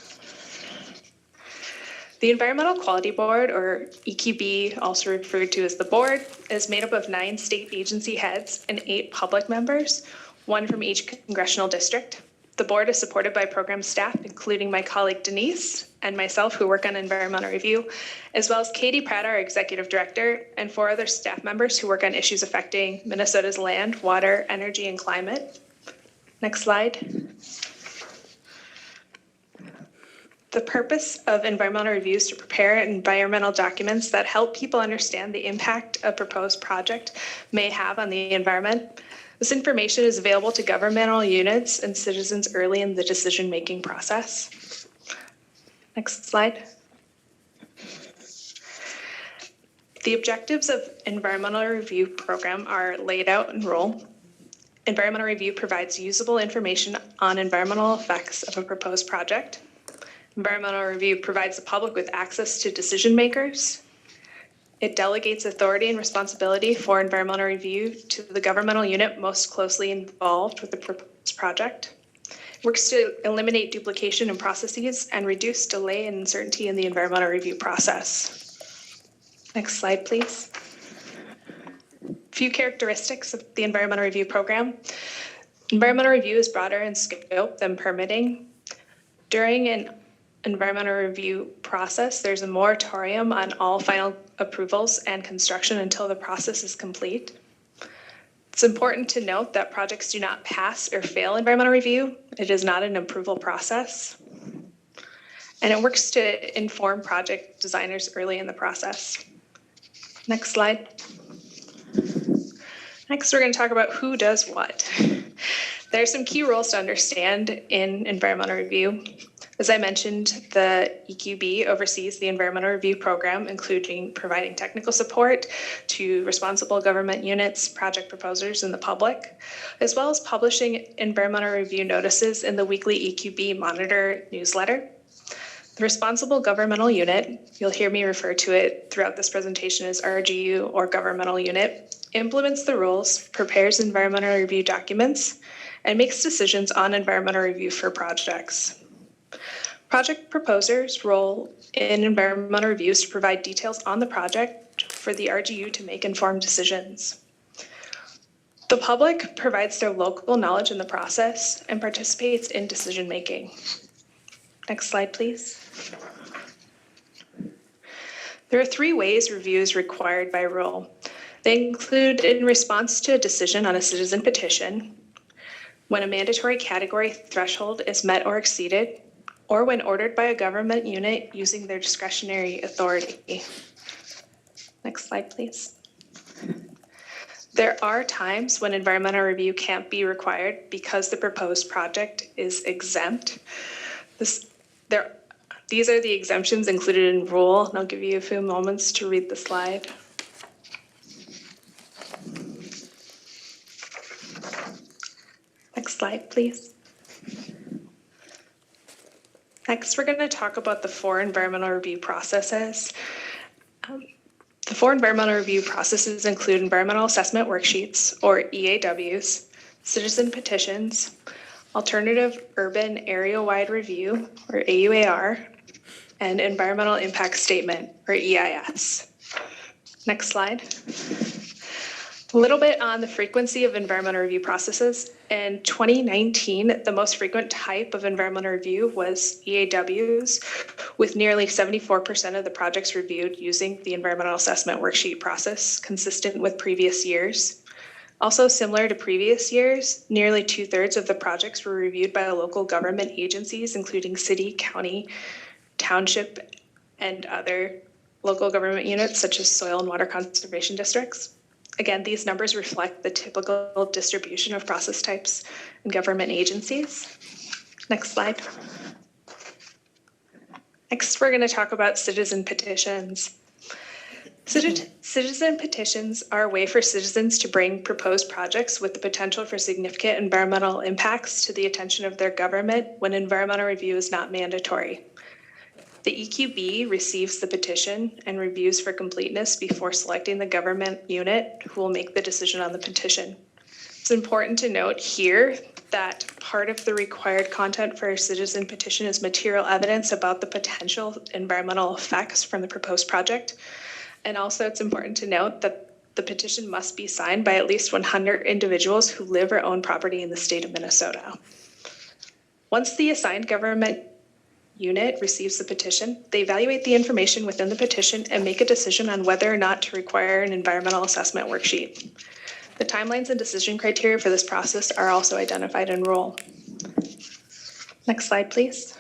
The Environmental Quality Board, or EQB, also referred to as the board, is made up of 9 state agency heads and 8 public members, 1 from each congressional district. The board is supported by program staff, including my colleague Denise and myself, who work on environmental review, as well as Katie Pratt, our executive director, and 4 other staff members who work on issues affecting Minnesota's land, water, energy, and climate. Next slide. The purpose of environmental review is to prepare environmental documents that help people understand the impact a proposed project may have on the environment. This information is available to governmental units and citizens early in the decision-making process. Next slide. The objectives of environmental review program are laid out in rule. Environmental review provides usable information on environmental effects of a proposed project. Environmental review provides the public with access to decision makers. It delegates authority and responsibility for environmental review to the governmental unit most closely involved with the proposed project. It works to eliminate duplication in processes and reduce delay and uncertainty in the environmental review process. Next slide, please. A few characteristics of the environmental review program. Environmental review is broader in scope than permitting. During an environmental review process, there's a moratorium on all final approvals and construction until the process is complete. It's important to note that projects do not pass or fail environmental review. It is not an approval process. And it works to inform project designers early in the process. Next slide. Next, we're going to talk about who does what. There are some key roles to understand in environmental review. As I mentioned, the EQB oversees the environmental review program, including providing technical support to responsible government units, project proposers, and the public, as well as publishing environmental review notices in the weekly EQB Monitor newsletter. The responsible governmental unit, you'll hear me refer to it throughout this presentation as RGU or governmental unit, implements the rules, prepares environmental review documents, and makes decisions on environmental review for projects. Project proposers' role in environmental reviews to provide details on the project for the RGU to make informed decisions. The public provides their local knowledge in the process and participates in decision-making. Next slide, please. There are 3 ways review is required by rule. They include in response to a decision on a citizen petition, when a mandatory category threshold is met or exceeded, or when ordered by a government unit using their discretionary authority. Next slide, please. There are times when environmental review can't be required because the proposed project is exempt. These are the exemptions included in rule, and I'll give you a few moments to read the slide. Next slide, please. Next, we're going to talk about the 4 environmental review processes. The 4 environmental review processes include environmental assessment worksheets, or EAWs, citizen petitions, alternative urban area-wide review, or AUAR, and environmental impact statement, or EIS. Next slide. A little bit on the frequency of environmental review processes. In 2019, the most frequent type of environmental review was EAWs, with nearly 74% of the projects reviewed using the environmental assessment worksheet process, consistent with previous years. Also similar to previous years, nearly 2/3 of the projects were reviewed by local government agencies, including city, county, township, and other local government units, such as soil and water conservation districts. Again, these numbers reflect the typical distribution of process types in government agencies. Next slide. Next, we're going to talk about citizen petitions. Citizen petitions are a way for citizens to bring proposed projects with the potential for significant environmental impacts to the attention of their government when environmental review is not mandatory. The EQB receives the petition and reviews for completeness before selecting the government unit who will make the decision on the petition. It's important to note here that part of the required content for a citizen petition is material evidence about the potential environmental effects from the proposed project. And also it's important to note that the petition must be signed by at least 100 individuals who live or own property in the state of Minnesota. Once the assigned government unit receives the petition, they evaluate the information within the petition and make a decision on whether or not to require an environmental assessment worksheet. The timelines and decision criteria for this process are also identified in rule. Next slide, please.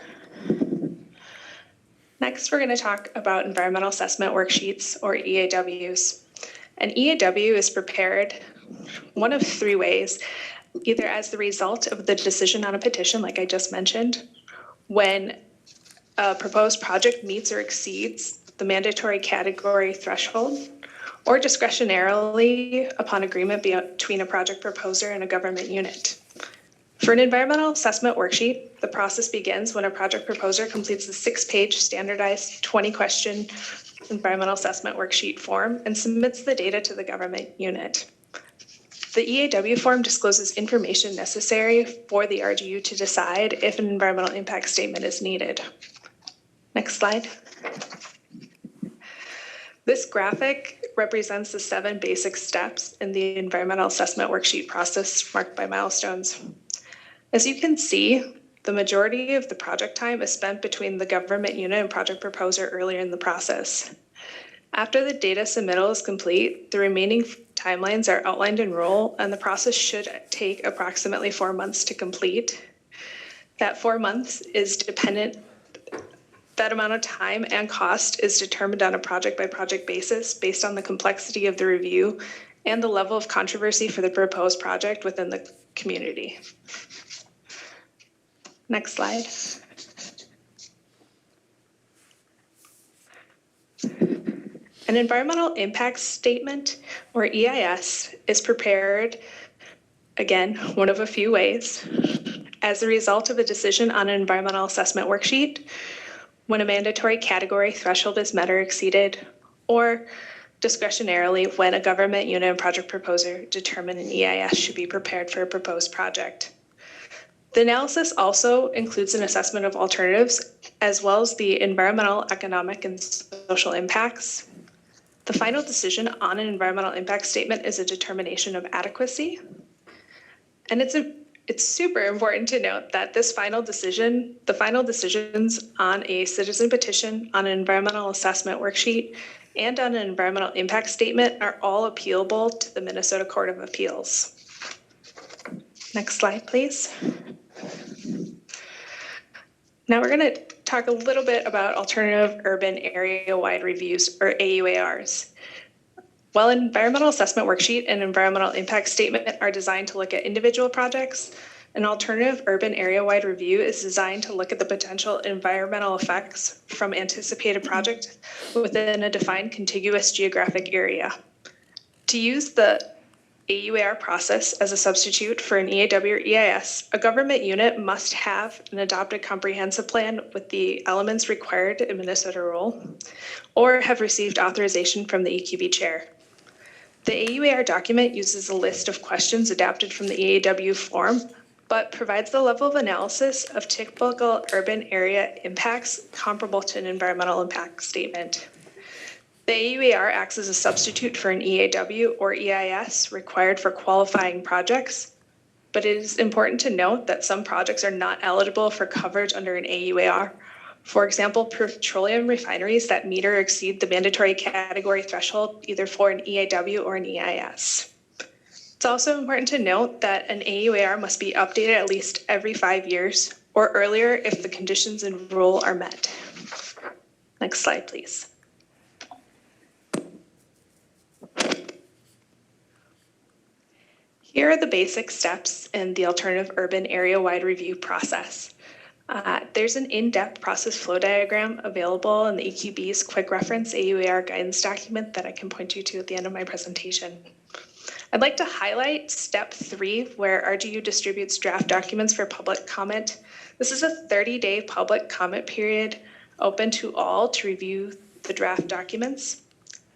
Next, we're going to talk about environmental assessment worksheets, or EAWs. An EAW is prepared one of 3 ways, either as the result of the decision on a petition, like I just mentioned, when a proposed project meets or exceeds the mandatory category threshold, or discretionarily upon agreement between a project proposer and a government unit. For an environmental assessment worksheet, the process begins when a project proposer completes the 6-page standardized 20-question environmental assessment worksheet form and submits the data to the government unit. The EAW form discloses information necessary for the RGU to decide if an environmental impact statement is needed. Next slide. This graphic represents the 7 basic steps in the environmental assessment worksheet process marked by milestones. As you can see, the majority of the project time is spent between the government unit and project proposer earlier in the process. After the data submittal is complete, the remaining timelines are outlined in rule, and the process should take approximately 4 months to complete. That 4 months is dependent, that amount of time and cost is determined on a project-by-project basis based on the complexity of the review and the level of controversy for the proposed project within the community. Next slide. An environmental impact statement, or EIS, is prepared, again, one of a few ways, as a result of a decision on an environmental assessment worksheet, when a mandatory category threshold is met or exceeded, or discretionarily when a government unit and project proposer determine an EIS should be prepared for a proposed project. The analysis also includes an assessment of alternatives, as well as the environmental, economic, and social impacts. The final decision on an environmental impact statement is a determination of adequacy. And it's super important to note that the final decisions on a citizen petition, on an environmental assessment worksheet, and on an environmental impact statement are all appealable to the Minnesota Court of Appeals. Next slide, please. Now we're going to talk a little bit about alternative urban area-wide reviews, or AUARs. While an environmental assessment worksheet and environmental impact statement are designed to look at individual projects, an alternative urban area-wide review is designed to look at the potential environmental effects from anticipated projects within a defined contiguous geographic area. To use the AUAR process as a substitute for an EAW or EIS, a government unit must have an adopted comprehensive plan with the elements required in Minnesota rule, or have received authorization from the EQB chair. The AUAR document uses a list of questions adapted from the EAW form, but provides the level of analysis of typical urban area impacts comparable to an environmental impact statement. The AUAR acts as a substitute for an EAW or EIS required for qualifying projects, but it is important to note that some projects are not eligible for coverage under an AUAR. For example, petroleum refineries that meet or exceed the mandatory category threshold either for an EAW or an EIS. It's also important to note that an AUAR must be updated at least every 5 years or earlier if the conditions in rule are met. Next slide, please. Here are the basic steps in the alternative urban area-wide review process. There's an in-depth process flow diagram available in the EQB's quick reference AUAR guidance document that I can point you to at the end of my presentation. I'd like to highlight step 3, where RGU distributes draft documents for public comment. This is a 30-day public comment period open to all to review the draft documents.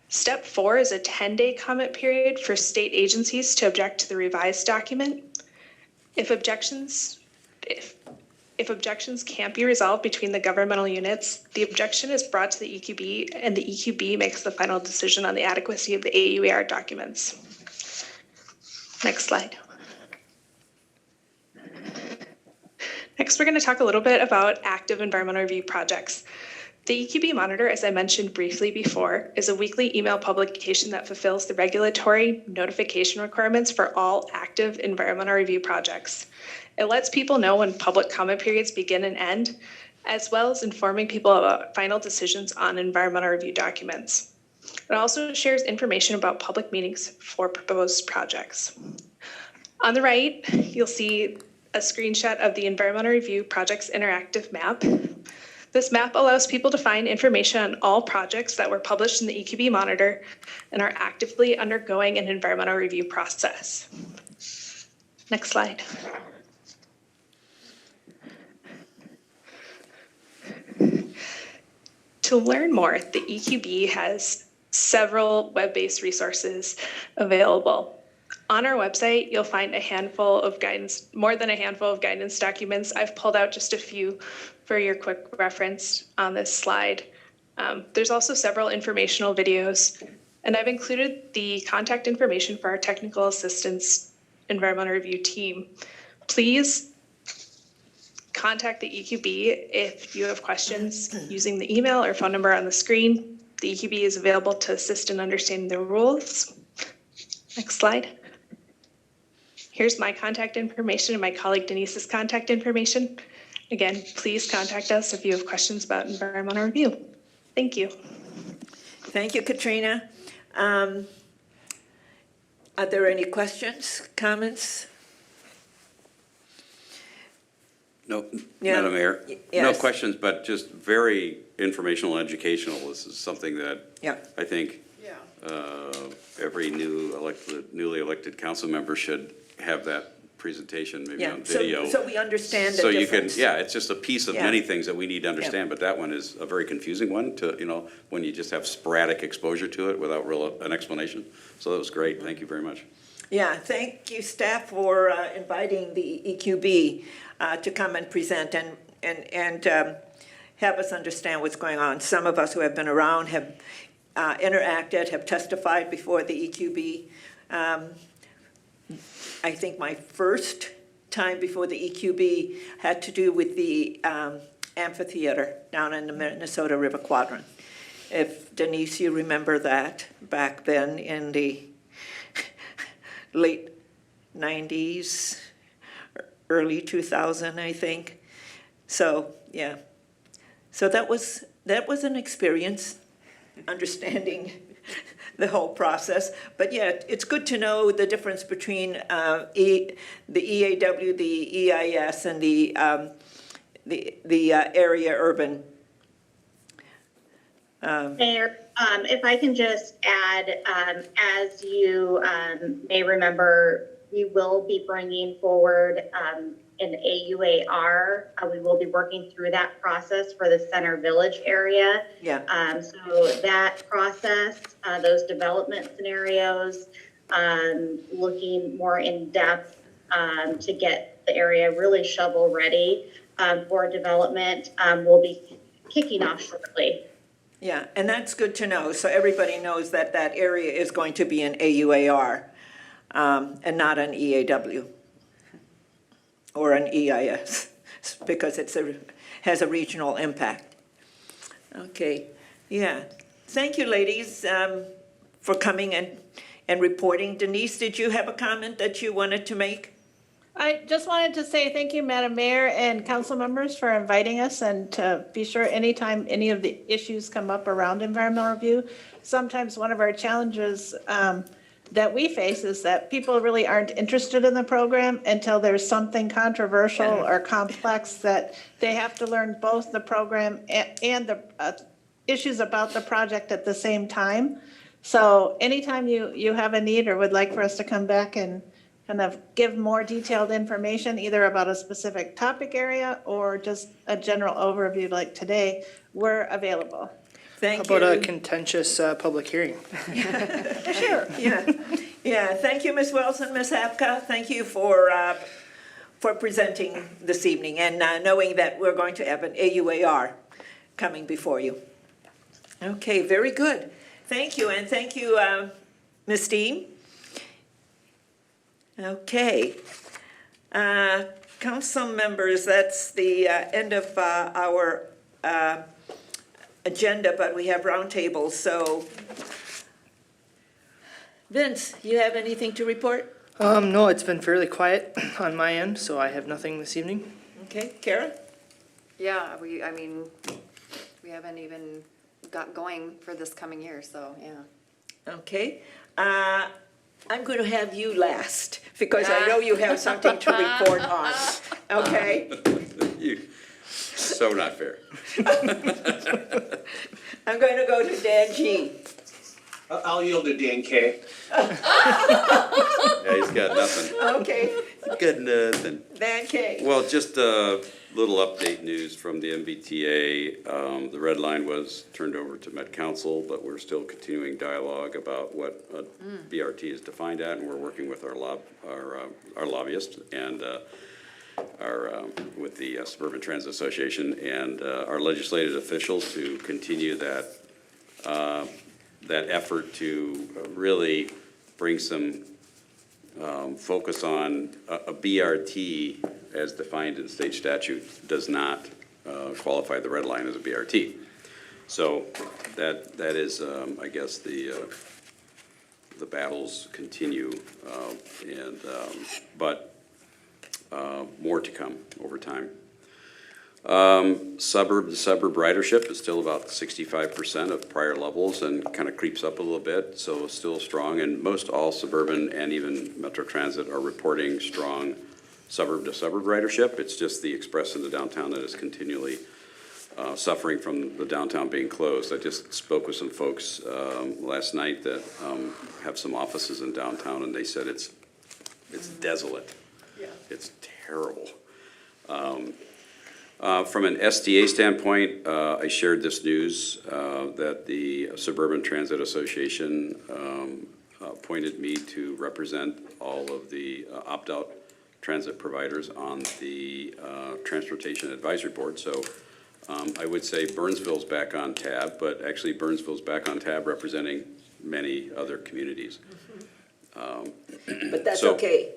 Step 4 is a 10-day comment period for state agencies to object to the revised document. If objections can't be resolved between the governmental units, the objection is brought to the EQB, and the EQB makes the final decision on the adequacy of the AUAR documents. Next slide. Next, we're going to talk a little bit about active environmental review projects. The EQB Monitor, as I mentioned briefly before, is a weekly email publication that fulfills the regulatory notification requirements for all active environmental review projects. It lets people know when public comment periods begin and end, as well as informing people about final decisions on environmental review documents. It also shares information about public meetings for proposed projects. On the right, you'll see a screenshot of the environmental review projects interactive map. This map allows people to find information on all projects that were published in the EQB Monitor and are actively undergoing an environmental review process. Next slide. To learn more, the EQB has several web-based resources available. On our website, you'll find a handful of guidance, more than a handful of guidance documents. I've pulled out just a few for your quick reference on this slide. There's also several informational videos, and I've included the contact information for our technical assistance environmental review team. Please contact the EQB if you have questions using the email or phone number on the screen. The EQB is available to assist in understanding the rules. Next slide. Here's my contact information and my colleague Denise's contact information. Again, please contact us if you have questions about environmental review. Thank you. Thank you, Katrina. Are there any questions, comments? No, Yeah. Madam Mayor, no Yes. questions, but just very informational, educational. This is something that Yeah. I think every newly elected council member should have that presentation, maybe Yeah, on so, video. so we understand the So you can, difference. yeah, it's just a piece of Yeah. many things that we need to understand, but that one is a very confusing one to, when you just have sporadic exposure to it without an explanation. So that was great. Thank you very much. Yeah, thank you, staff, for inviting the EQB to come and present and have us understand what's going on. Some of us who have been around have interacted, have testified before the EQB. I think my first time before the EQB had to do with the amphitheater down in the Minnesota River Quadrant. If Denise, you remember that back then in the late 90s, early 2000, I think. So, yeah. So that was an experience, understanding the whole process. But yeah, it's good to know the difference between the EAW, the EIS, and the area urban. Mayor, if I can just add, as you may remember, we will be bringing forward an AUAR. We will be working through that process for the Center Village area. Yeah. So that process, those development scenarios, looking more in depth to get the area really shovel ready for development, will be kicking off shortly. Yeah, and that's good to know, so everybody knows that that area is going to be an AUAR and not an EAW or an EIS, because has a regional impact. Okay, yeah. Thank you, ladies, for coming and reporting. Denise, did you have a comment that you wanted to make? I just wanted to say thank you, Madam Mayor and council members, for inviting us, and to be sure anytime any of the issues come up around environmental review, sometimes one of our challenges that we face is that people really aren't interested in the program until there's something controversial or complex that they have to learn both the program and the issues about the project at the same time. So anytime you have a need or would like for us to come back and kind of give more detailed information, either about a specific topic area or just a general overview like today, we're available. Thank How you. about a contentious public hearing? Sure, yeah. Yeah, thank you, Ms. Wilson, Ms. Hapka. Thank you for presenting this evening and knowing that we're going to have an AUAR coming before you. Okay, very good. Thank you, and thank you, Ms. Steen. Okay. Council members, that's the end of our agenda, but we have roundtables, so. Vince, you have anything to report? No, it's been fairly quiet on my end, so I have nothing this evening. Okay, Kara? Yeah, we haven't even got going for this coming year, so, yeah. Okay. I'm going to have you last, because I know you have something to report on, okay? So not fair. I'm going to go to Dan G. I'll yield to Dan K. Yeah, he's got nothing. Okay, Good nothing. Dan K. Well, just a little update news from the MBTA. The red line was turned over to Met Council, but we're still continuing dialogue about what a BRT is defined at, and we're working with our lobbyists and with the Suburban Transit Association and our legislative officials to continue that effort to really bring some focus on a BRT as defined in state statute does not qualify the red line as a BRT. So that is, I guess, the battles continue, but more to come over time. Suburb to suburb ridership is still about 65% of prior levels and kind of creeps up a little bit, so still strong. And most all suburban and even Metro Transit are reporting strong suburb to suburb ridership. It's just the express in the downtown that is continually suffering from the downtown being closed. I just spoke with some folks last night that have some offices in downtown, and they said it's desolate. Yeah. It's terrible. From an SDA standpoint, I shared this news that the Suburban Transit Association appointed me to represent all of the opt-out transit providers on the Transportation Advisory Board. So I would say Burnsville's back on tab, but actually Burnsville's back on tab representing many other communities. But that's So- okay.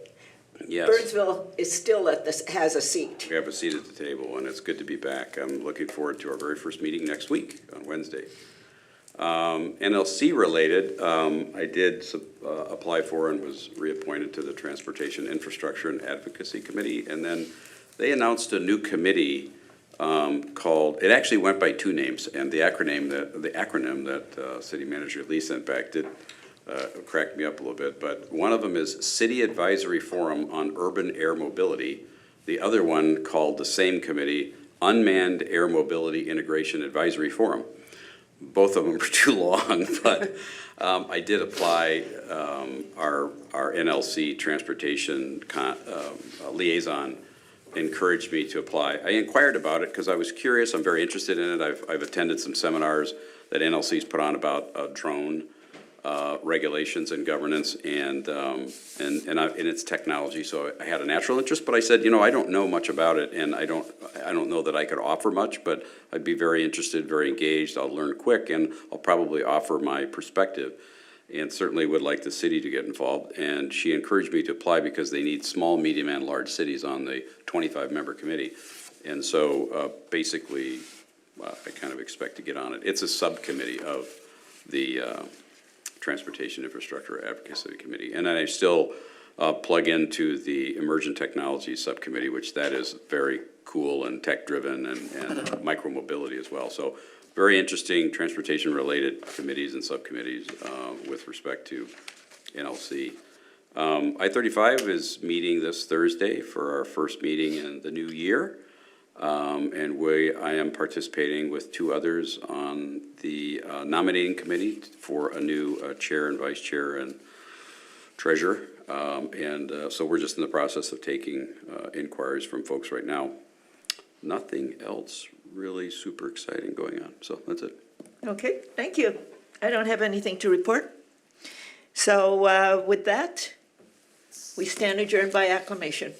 Yes. Burnsville is still has a seat. We have a seat at the table, and it's good to be back. I'm looking forward to our very first meeting next week on Wednesday. NLC related, I did apply for and was reappointed to the Transportation Infrastructure and Advocacy Committee, and then they announced a new committee called, it actually went by two names, and the acronym that City Manager Lee sent back did cracked me up a little bit, but one of them is City Advisory Forum on Urban Air Mobility. The other one, called the same committee, Unmanned Air Mobility Integration Advisory Forum. Both of them are too long, but I did apply. Our NLC Transportation liaison encouraged me to apply. I inquired about it because I was curious. I'm very interested in it. I've attended some seminars that NLC's put on about drone regulations and governance and its technology. So I had a natural interest, but I said, I don't know much about it, and I don't know that I could offer much, but I'd be very interested, very engaged. I'll learn quick, and I'll probably offer my perspective, and certainly would like the city to get involved. And she encouraged me to apply because they need small, medium, and large cities on the 25-member committee. And so basically, I kind of expect to get on it. It's a subcommittee of the Transportation Infrastructure Advocacy Committee. And then I still plug into the Emerging Technologies Subcommittee, which that is very cool and tech-driven and micromobility as well. So very interesting transportation-related committees and subcommittees with respect to NLC. I-35 is meeting this Thursday for our first meeting in the new year. And I am participating with two others on the nominating committee for a new chair and vice chair and treasurer. So we're just in the process of taking inquiries from folks right now. Nothing else really super exciting going on. So that's it. Okay, thank you. I don't have anything to report. So with that, we stand adjourned by acclamation.